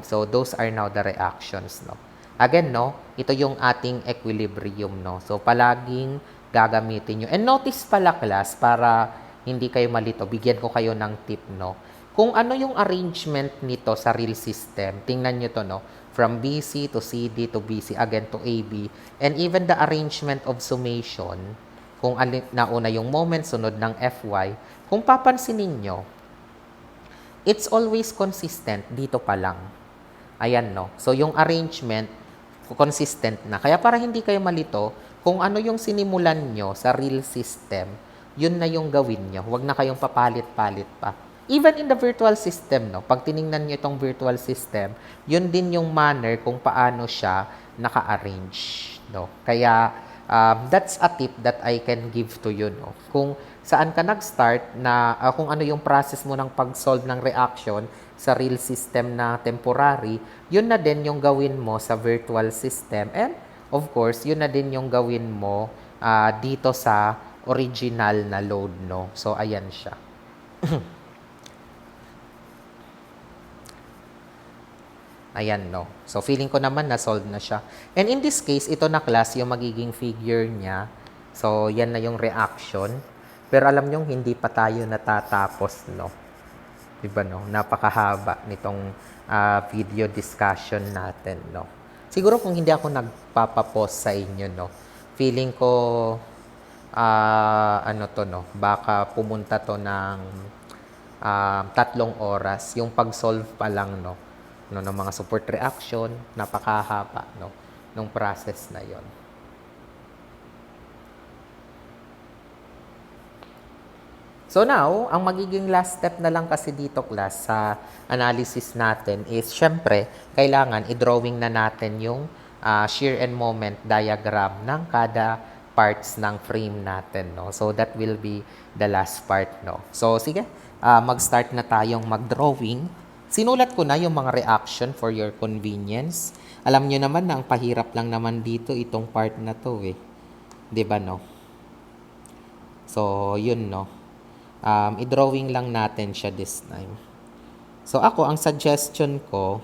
So, those are now the reactions, no? Again, no, ito yung ating equilibrium, no? So, palaging gagamitin nyo. And notice pala, class, para hindi kayo malito, bigyan ko kayo ng tip, no? Kung ano yung arrangement nito sa real system, tingnan nyo to, no? From BC to CD to BC, again to AB, and even the arrangement of summation, kung nauna yung moment, sunod ng FY, kung papansinin nyo, it's always consistent dito pa lang. Ayan, no? So, yung arrangement, consistent na. Kaya para hindi kayo malito, kung ano yung sinimulan nyo sa real system, yun na yung gawin nyo. Huwag na kayong papalit-palit pa. Even in the virtual system, no? Pag tiningnan nyo itong virtual system, yun din yung manner kung paano siya naka-arrange, no? Kaya, that's a tip that I can give to you, no? Kung saan ka nag-start na, kung ano yung process mo ng pag-solve ng reaction sa real system na temporary, yun na din yung gawin mo sa virtual system. And, of course, yun na din yung gawin mo dito sa original na load, no? So, ayan siya. Ayan, no? So, feeling ko naman na-solve na siya. And in this case, ito na class, yung magiging figure niya. So, yan na yung reaction. Pero alam nyo, hindi pa tayo natatapos, no? Diba, no? Napakahaba nitong video discussion natin, no? Siguro kung hindi ako nagpapapause sa inyo, no? Feeling ko, ano to, no? Baka pumunta to ng 3 oras. Yung pag-solve pa lang, no? No, ng mga support reaction, napakahaba, no? Nung process na yon. So now, ang magiging last step na lang kasi dito, class, sa analysis natin is, syempre, kailangan i-drawing na natin yung shear and moment diagram ng kada parts ng frame natin, no? So, that will be the last part, no? So, sige, mag-start na tayong mag-drawing. Sinulat ko na yung mga reaction for your convenience. Alam nyo naman na ang pahirap lang naman dito itong part na to, eh. 'Di ba, no? So, yun, no? I-drawing lang natin siya this time. So, ako, ang suggestion ko,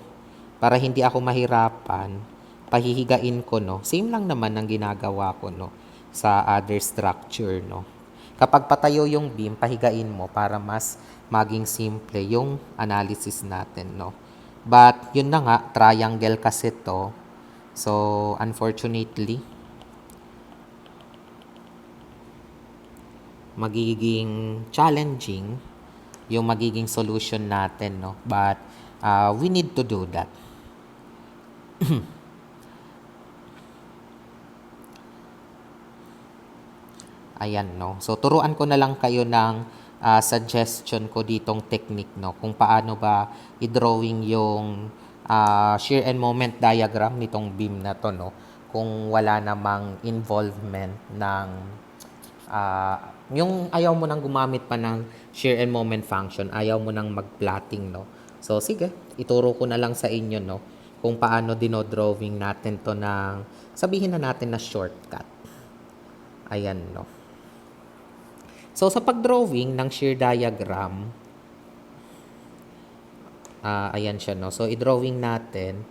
para hindi ako mahirapan, pahihigain ko, no? Same lang naman ang ginagawa ko, no? Sa other structure, no? Kapag patayo yung beam, pahigain mo para mas maging simple yung analysis natin, no? But, yun na nga, triangle kasi to. So, unfortunately, magiging challenging yung magiging solution natin, no? But, we need to do that. Ayan, no? So, turuan ko na lang kayo ng suggestion ko ditong technique, no? Kung paano ba i-drawing yung shear and moment diagram nitong beam na to, no? Kung wala namang involvement ng yung ayaw mo nang gumamit pa ng shear and moment function, ayaw mo nang mag-plotting, no? So, sige, ituro ko na lang sa inyo, no? Kung paano dinodrawing natin to ng, sabihin na natin na shortcut. Ayan, no? So, sa pag-drawing ng shear diagram, ayan siya, no? So, i-drawing natin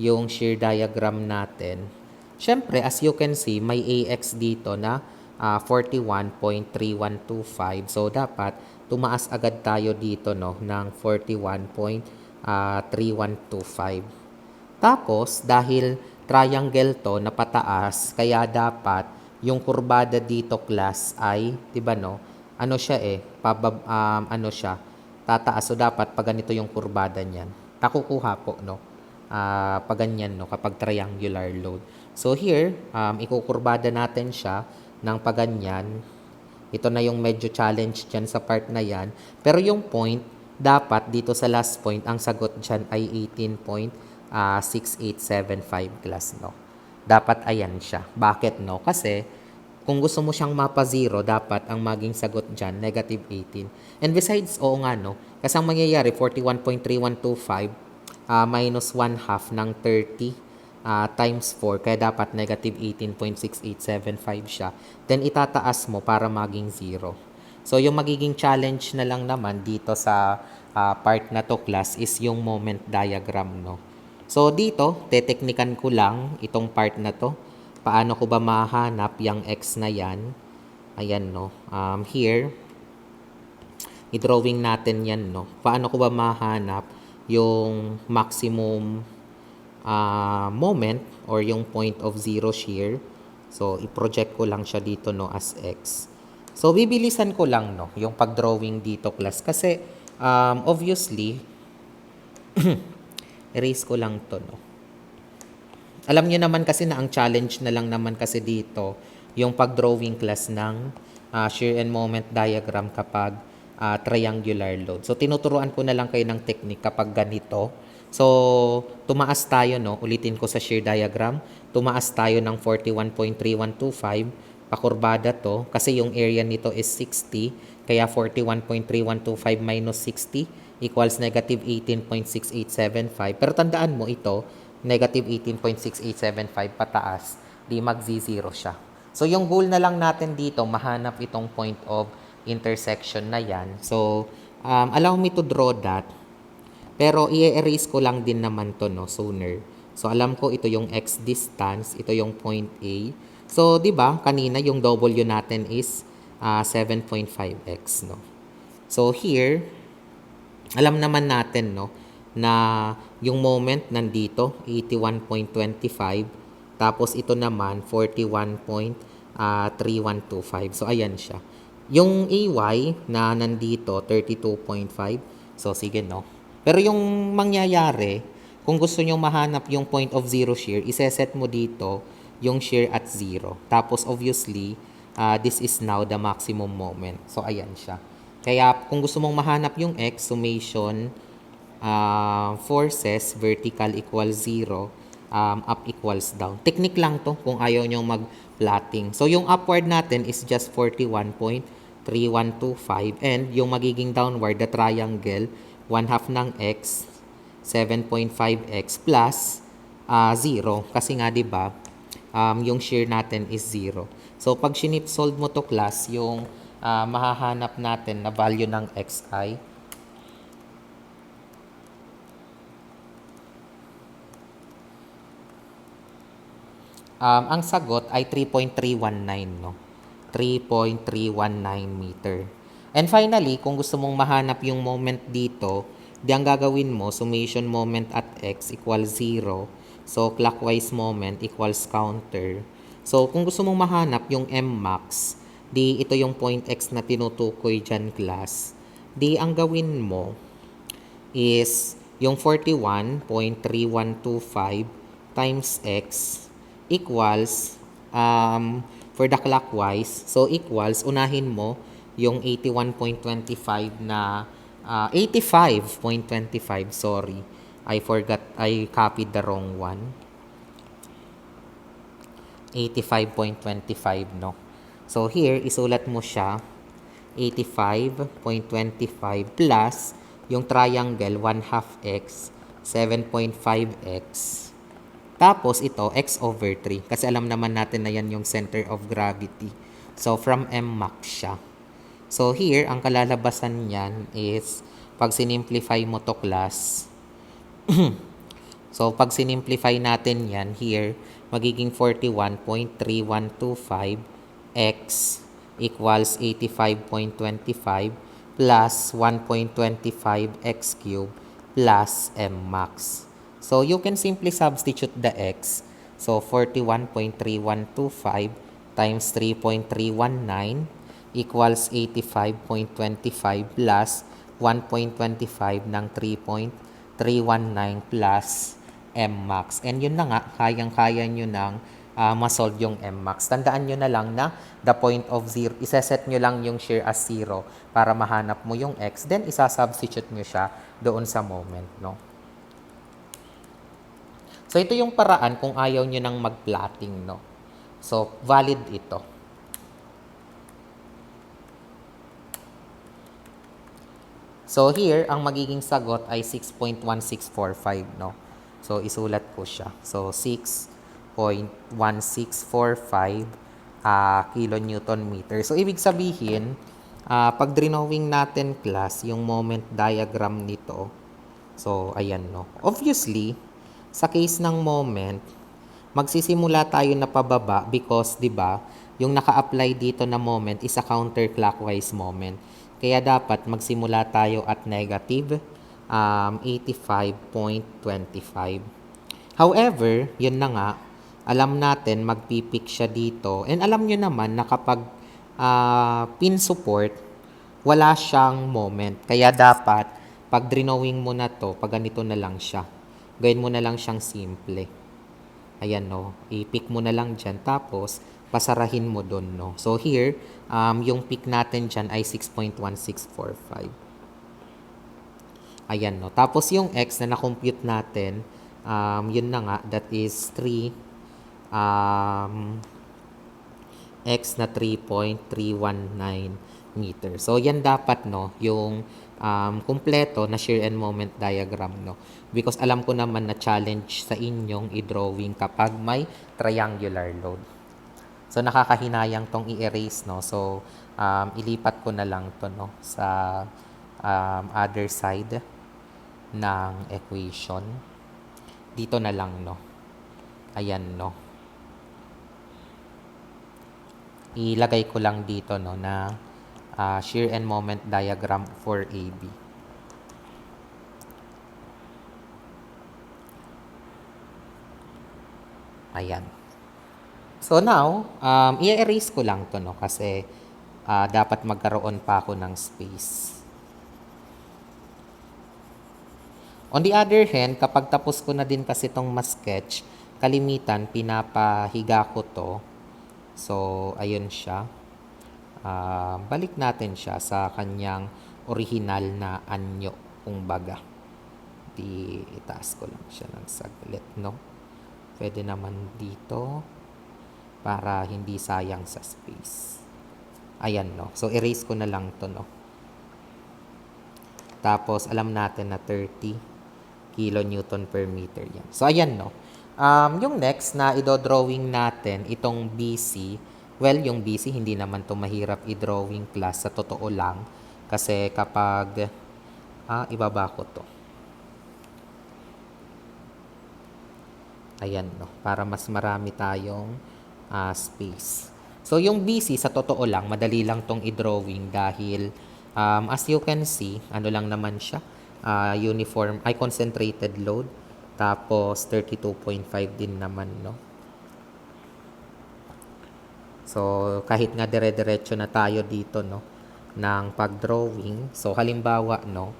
yung shear diagram natin. Siyempre, as you can see, may AX dito na 41.3125. So, dapat tumaas agad tayo dito, no? Ng 41.3125. Tapos, dahil triangle to na pataas, kaya dapat yung kurbada dito, class, ay, 'di ba, no? Ano siya ano siya, tataas. So, dapat pag ganito yung kurbada niyan, nakukuha po, no? Pag ganyan, no? Kapag triangular load. So here, ikukurbada natin siya ng paganyan. Ito na yung medyo challenge dyan sa part na yan. Pero yung point, dapat dito sa last point, ang sagot dyan ay 18.6875 class, no? Dapat ayan siya. Bakit, no? Kasi, kung gusto mo siyang mapa 0, dapat ang maging sagot dyan, negative 18. And besides, oo nga, no? Kasi ang mangyayari, 41.3125 minus 1 half ng 30 times 4, kaya dapat negative 18.6875 siya. Then, itataas mo para maging 0. So, yung magiging challenge na lang naman dito sa part na to class is yung moment diagram, no? So, dito, teteknikan ko lang itong part na to. Paano ko ba mahanap yung x na yan? Ayan, no? Here, i-drawing natin yan, no? Paano ko ba mahanap yung maximum moment or yung point of zero shear? So, i-project ko lang siya dito, no, as x. So, bibilisan ko lang, no, yung pag-drawing dito, class. Kasi, obviously, erase ko lang to, no. Alam niyo naman kasi na ang challenge na lang naman kasi dito, yung pag-drawing, class, ng shear and moment diagram kapag triangular load. So, tinuturuan ko na lang kayo ng technique kapag ganito. So, tumaas tayo, no? Ulitin ko sa shear diagram. Tumaas tayo ng 41.3125. Pakurbada to. Kasi yung area nito is 60. Kaya 41.3125 minus 60 equals negative 18.6875. Pero tandaan mo ito, negative 18.6875 pataas. Di mag-z0 siya. So, yung goal na lang natin dito, mahanap itong point of intersection na yan. So, allow me to draw that. Pero, i-erase ko lang din naman to, no, sooner. So, alam ko ito yung x distance, ito yung point A. So, di ba, kanina yung W natin is 7.5x, no. So, here, alam naman natin, no, na yung moment nandito, 81.25. Tapos, ito naman, 41.3125. So, ayan siya. Yung AY na nandito, 32.5. So, sige, no. Pero yung mangyayari, kung gusto nyo mahanap yung point of zero shear, iseset mo dito yung shear at 0. Tapos obviously, this is now the maximum moment. So, ayan siya. Kaya kung gusto mong mahanap yung x, summation forces, vertical equals 0, up equals down. Technique lang to kung ayaw nyo mag-plotting. So, yung upward natin is just 41.3125 and yung magiging downward, the triangle, 1 half ng x, 7.5x plus 0. Kasi nga, di ba, yung shear natin is 0. So, pag sinip-solve mo to, class, yung mahahanap natin na value ng xi, ang sagot ay 3.319, no? 3.319 meter. And finally, kung gusto mong mahanap yung moment dito, di ang gagawin mo, summation moment at x equals 0. So, clockwise moment equals counter. So, kung gusto mong mahanap yung m max, di ito yung point x na tinutukoy dyan, class. Di ang gawin mo is yung 41.3125 times x equals, for the clockwise, so equals, unahin mo yung 81.25 na 85.25, sorry. I forgot, I copied the wrong one. 85.25, no? So here, isulat mo siya, 85.25 plus yung triangle, 1 half x, 7.5x. Tapos ito, x over 3. Kasi alam naman natin na yan yung center of gravity. So, from m max siya. So, here, ang kalalabasan niyan is, pag sinimplify mo to, class, so, pag sinimplify natin yan, here, magiging 41.3125 x equals 85.25 plus 1.25 x cubed plus m max. So, you can simply substitute the x. So, 41.3125 times 3.319 equals 85.25 plus 1.25 ng 3.319 plus m max. And yun na nga, kayang-kaya nyo ng masolve yung Mmax. Tandaan nyo na lang na the point of zero, iseset nyo lang yung shear as 0 para mahanap mo yung x, then isa-substitute nyo siya doon sa moment, no? So, ito yung paraan kung ayaw nyo nang mag-plotting, no? So, valid ito. So, here, ang magiging sagot ay 6.1645, no? So, isulat ko siya. So, 6.1645 kilonewton meter. So, ibig sabihin, pag drawing natin class, yung moment diagram nito, so, ayan, no? Obviously, sa case ng moment, magsisimula tayo na pababa because, di ba, yung naka-apply dito na moment is a counterclockwise moment. Kaya dapat magsimula tayo at negative 85.25. However, yun na nga, alam natin magpipik siya dito. And alam nyo naman na kapag pin support, wala siyang moment. Kaya dapat, pag drawing mo na to, pag ganito na lang siya, gawin mo na lang siyang simple. Ayan, no. I-pick mo na lang dyan. Tapos, pasarahin mo doon, no. So, here, yung pick natin dyan ay 6.1645. Ayan, no. Tapos, yung x na na-compute natin, yun na nga, that is 3, x na 3.319 meter. So, yan dapat, no, yung kumpleto na shear and moment diagram, no. Because alam ko naman na challenge sa inyong i-drawing kapag may triangular load. So, nakakahinayang tong i-erase, no. So, ilipat ko na lang to, no, sa other side ng equation. Dito na lang, no. Ayan, no. Ilagay ko lang dito, no, na shear and moment diagram for AB. Ayan. So now, i-erase ko lang to, no, kasi dapat magkaroon pa ako ng space. On the other hand, kapag tapos ko na din kasi itong ma-sketch, kalimitan, pinapahiga ko to. So, ayun siya. Balik natin siya sa kanyang original na anyo, kumbaga. Itaas ko lang siya ng saglit, no? Pwede naman dito para hindi sayang sa space. Ayan, no? So, erase ko na lang to, no? Tapos, alam natin na 30 kilonewton per meter yan. So, ayan, no? Yung next na idodrawing natin, itong BC, well, yung BC, hindi naman to mahirap i-drawing class, sa totoo lang. Kasi kapag, ibaba ko to. Ayan, no? Para mas marami tayong space. So, yung BC, sa totoo lang, madali lang tong i-drawing dahil, as you can see, ano lang naman siya, uniform, concentrated load. Tapos, 32.5 din naman, no? So, kahit nga dire-diretso na tayo dito, no, ng pag-drawing. So, halimbawa, no,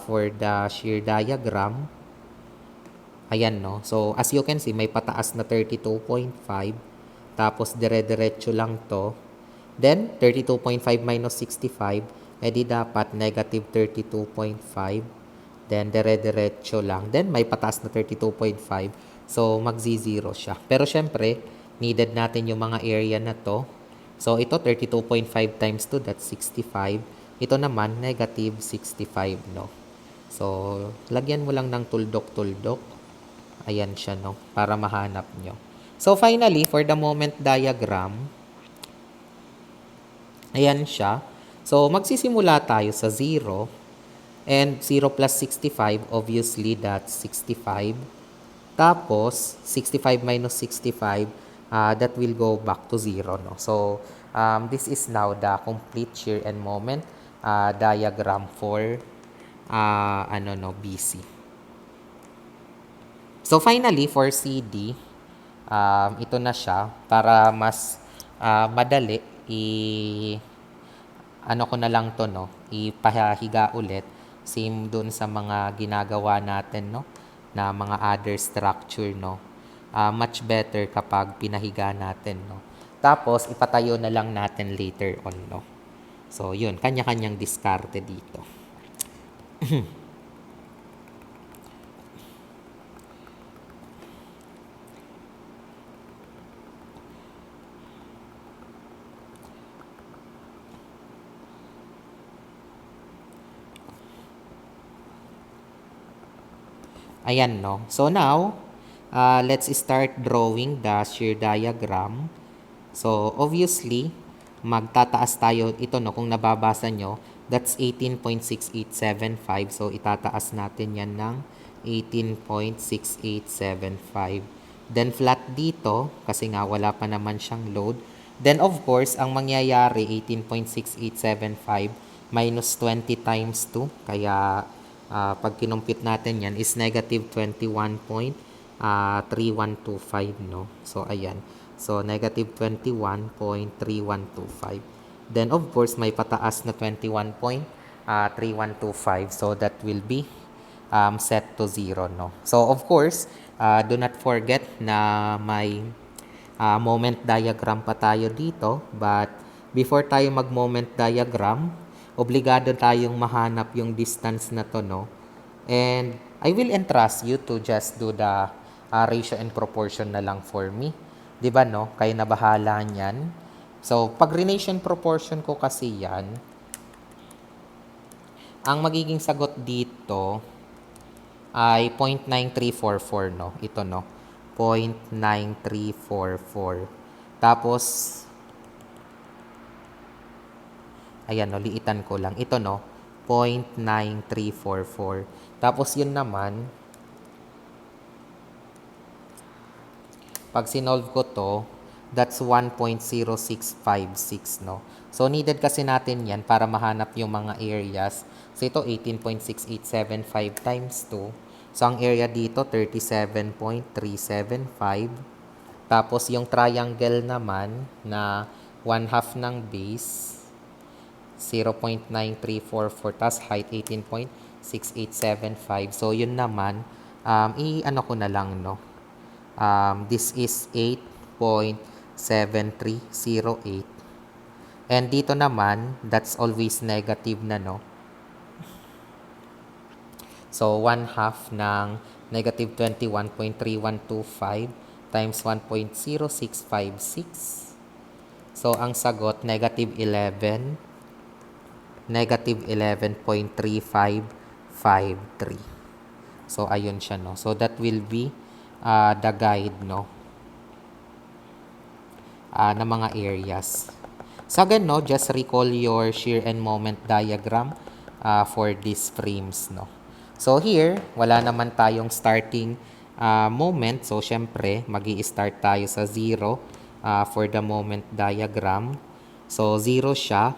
for the shear diagram, ayan, no. So, as you can see, may pataas na 32.5. Tapos, dire-diretso lang to. Then, 32.5 minus 65, edi dapat negative 32.5. Then, dire-diretso lang. Then, may pataas na 32.5. So, magzi-zero siya. Pero, syempre, needed natin yung mga area na to. So, ito, 32.5 times 2, that's 65. Ito naman, negative 65, no. So, lagyan mo lang ng tuldok-tuldok. Ayan siya, no, para mahanap nyo. So, finally, for the moment diagram, ayan siya. So, magsisimula tayo sa 0. And 0 plus 65, obviously, that's 65. Tapos, 65 minus 65, that will go back to 0, no? So, this is now the complete shear and moment diagram for BC. So, finally, for CD, ito na siya. Para mas madali, ko na lang to, no? Ipahiga ulit. Same dun sa mga ginagawa natin, no? Na mga other structure, no? much better kapag pinahiga natin, no? Tapos, ipatayo na lang natin later on, no? So, yun. Kanya-kanyang diskarte dito. Ayan, no? So, now, let's start drawing the shear diagram. So, obviously, magtataas tayo. Ito, no? Kung nababasa nyo, that's 18.6875. So, itataas natin yan ng 18.6875. Then, flat dito, kasi nga wala pa naman siyang load. Then, of course, ang mangyayari, 18.6875 minus 20 times 2. Kaya, pag kinumpit natin yan is negative 21.3125, no? So, ayan. So, negative 21.3125. Then, of course, may pataas na 21.3125. So, that will be set to 0, no? So, of course, do not forget na may moment diagram pa tayo dito. But, before tayo mag-moment diagram, obligado tayong mahanap yung distance na to, no? And I will entrust you to just do the ratio and proportion na lang for me. 'Di ba, no? Kayo na bahala niyan. So, pag relation proportion ko kasi yan, ang magiging sagot dito ay 0.9344, no? Ito, no? 0.9344. Tapos, ayan, no, liitan ko lang. Ito, no, 0.9344. Tapos, yun naman, pag sinolve ko to, that's 1.0656, no. So, needed kasi natin yan para mahanap yung mga areas. So, ito, 18.6875 times 2. So, ang area dito, 37.375. Tapos, yung triangle naman na 1/2 ng base, 0.9344, tas height 18.6875. So, yun naman, i-ano ko na lang, no? This is 8.7308. And dito naman, that's always negative na, no? So, 1/2 ng negative 21.3125 times 1.0656. So, ang sagot, negative 11.3553. So, ayun siya, no? So, that will be the guide, no? Na mga areas. So, again, no? Just recall your shear and moment diagram for these frames, no? So, here, wala naman tayong starting moment. So, syempre, magi-start tayo sa 0 for the moment diagram. So, 0 siya.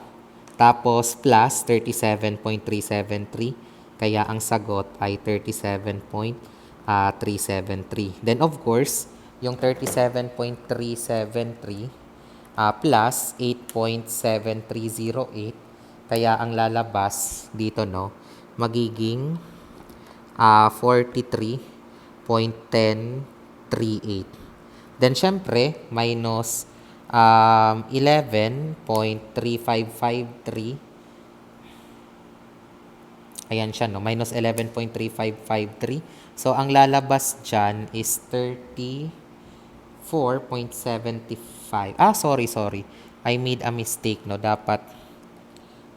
Tapos, plus 37.373. Kaya, ang sagot ay 37.373. Then, of course, yung 37.373 plus 8.7308. Kaya, ang lalabas dito, no, magiging 43.1038. Then, syempre, minus 11.3553. Ayan siya, no? Minus 11.3553. So, ang lalabas dyan is 34.75. Sorry. I made a mistake, no? Dapat,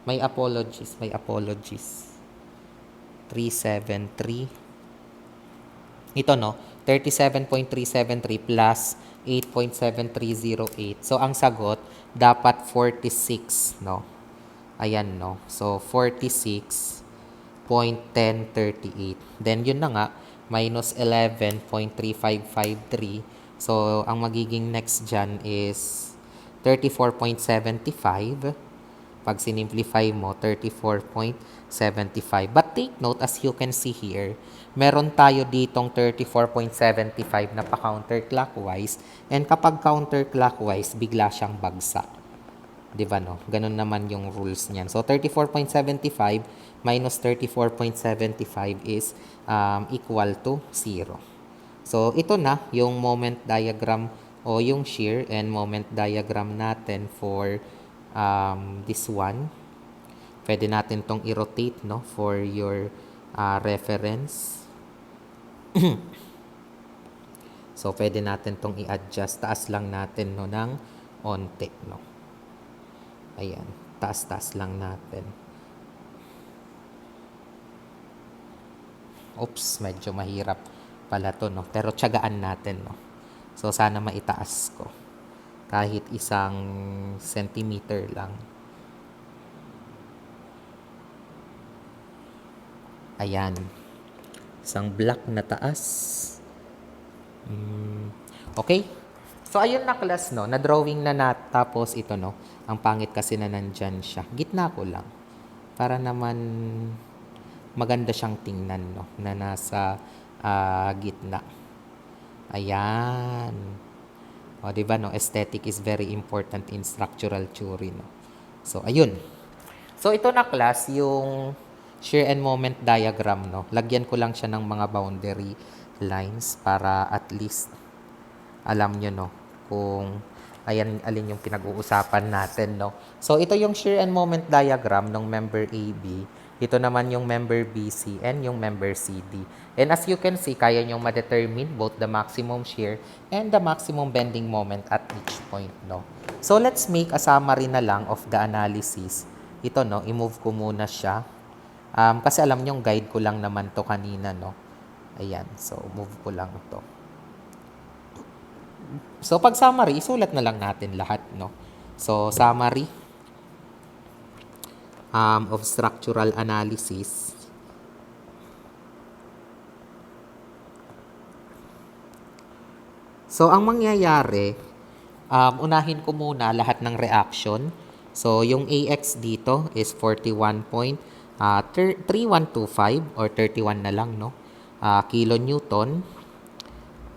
may apologies. 373. Ito, no? 37.373 plus 8.7308. So, ang sagot, dapat 46, no? Ayan, no? So, 46.1038. Then, yun na nga, minus 11.3553. So, ang magiging next dyan is 34.75. Pag sinimplify mo, 34.75. But take note, as you can see here, meron tayo ditong 34.75 na pa-counterclockwise. And kapag counterclockwise, bigla siyang bagsak. Diba, no? Ganun naman yung rules niyan. So, 34.75 minus 34.75 is equal to 0. So, ito na yung moment diagram o yung shear and moment diagram natin for this one. Pwede natin tong i-rotate, no, for your reference. So, pwede natin tong i-adjust. Taas lang natin, no, ng onte, no. Ayan. Taas-taas lang natin. Oops, medyo mahirap pala to, no. Pero tiyagaan natin, no. So, sana maitaas ko. Kahit 1 centimeter lang. Ayan. Isang block na taas. Okay? So, ayun na class, no. Na-drawing na tapos ito, no. Ang pangit kasi na nandyan siya. Gitna ko lang. Para naman maganda siyang tingnan, no. Na nasa gitna. Ayan. O, diba, no? Aesthetic is very important in structural theory, no. So, ayun. So, ito na class, yung shear and moment diagram, no. Lagyan ko lang siya ng mga boundary lines para at least alam nyo, no, kung alin yung pinag-uusapan natin, no. So, ito yung shear and moment diagram ng member AB. Ito naman yung member BC and yung member CD. And as you can see, kaya nyong ma-determine both the maximum shear and the maximum bending moment at each point, no. So, let's make a summary na lang of the analysis. Ito, no, i-move ko muna siya. Kasi alam nyong guide ko lang naman to kanina, no. Ayan, so move ko lang to. So, pag summary, isulat na lang natin lahat, no? So, summary of structural analysis. So, ang mangyayari, unahin ko muna lahat ng reaction. So, yung AX dito is 41.3125 or 31 na lang, no? Kilonewton.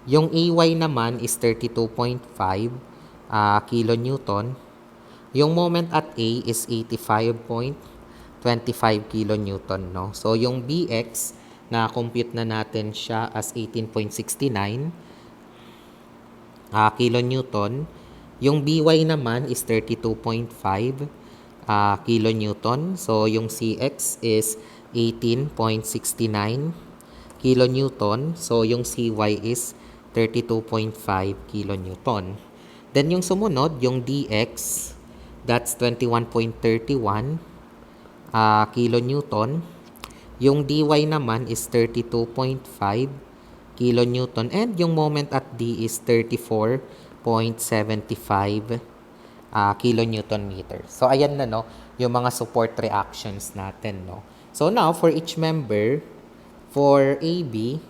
Yung AY naman is 32.5 kilonewton. Yung moment at A is 85.25 kilonewton, no? So, yung BX, na-compute na natin siya as 18.69 kilonewton. Yung BY naman is 32.5 kilonewton. So, yung CX is 18.69 kilonewton. So, yung CY is 32.5 kilonewton. Then, yung sumunod, yung DX, that's 21.31 kilonewton. Yung DY naman is 32.5 kilonewton. And yung moment at D is 34.75 kilonewton meter. So, ayan na, no, yung mga support reactions natin, no. So, now, for each member, for AB,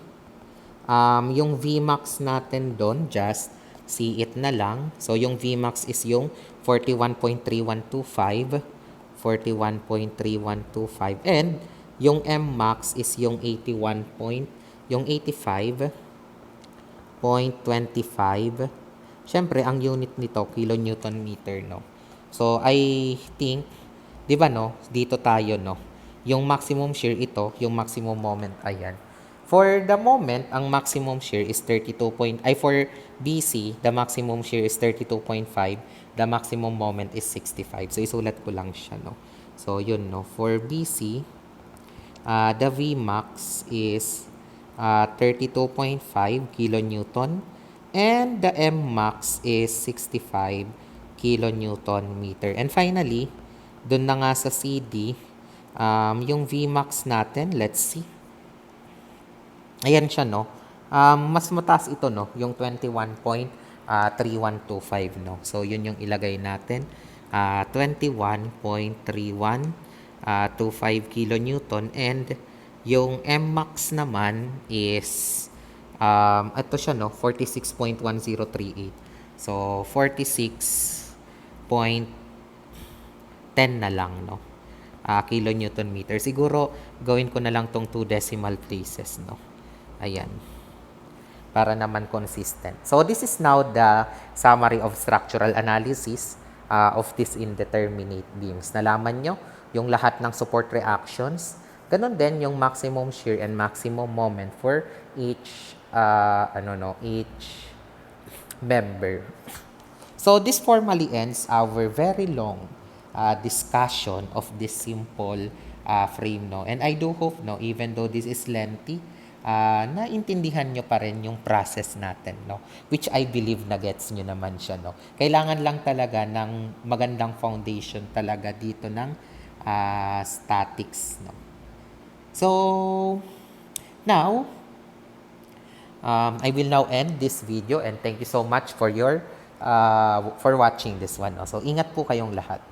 yung Vmax natin doon, just see it na lang. So, yung Vmax is yung 41.3125. 41.3125. And, yung Mmax is yung 85.25. Siyempre, ang unit nito, kilonewton meter, no? So, I think, di ba, no? Dito tayo, no? Yung maximum shear ito, yung maximum moment, ayan. For the moment, ang maximum shear is 32. For BC, the maximum shear is 32.5. The maximum moment is 65. So, isulat ko lang siya, no? So, yun, no? For BC, the Vmax is 32.5 kilonewton and the Mmax is 65 kilonewton meter. And finally, dun na nga sa CD, yung Vmax natin, let's see. Ayan siya, no? Mas mataas ito, no? Yung 21.3125, no? So, yun yung ilagay natin. 21.3125 kilonewton. And yung Mmax naman is, ito siya, no? 46.1038. So, 46.10 na lang, no? Kilonewton meter. Siguro, gawin ko na lang tong 2 decimal places, no? Ayan. Para naman consistent. So, this is now the summary of structural analysis of these indeterminate beams. Nalaman nyo yung lahat ng support reactions. Ganon din yung maximum shear and maximum moment for each each member. So this formally ends our very long discussion of this simple frame, no. And I do hope, no, even though this is lengthy, naintindihan nyo pa rin yung process natin, no, which I believe na gets nyo naman siya, no. Kailangan lang talaga ng magandang foundation talaga dito ng statics, no. So now I will now end this video and thank you so much for your for watching this one, no. So ingat po kayong lahat.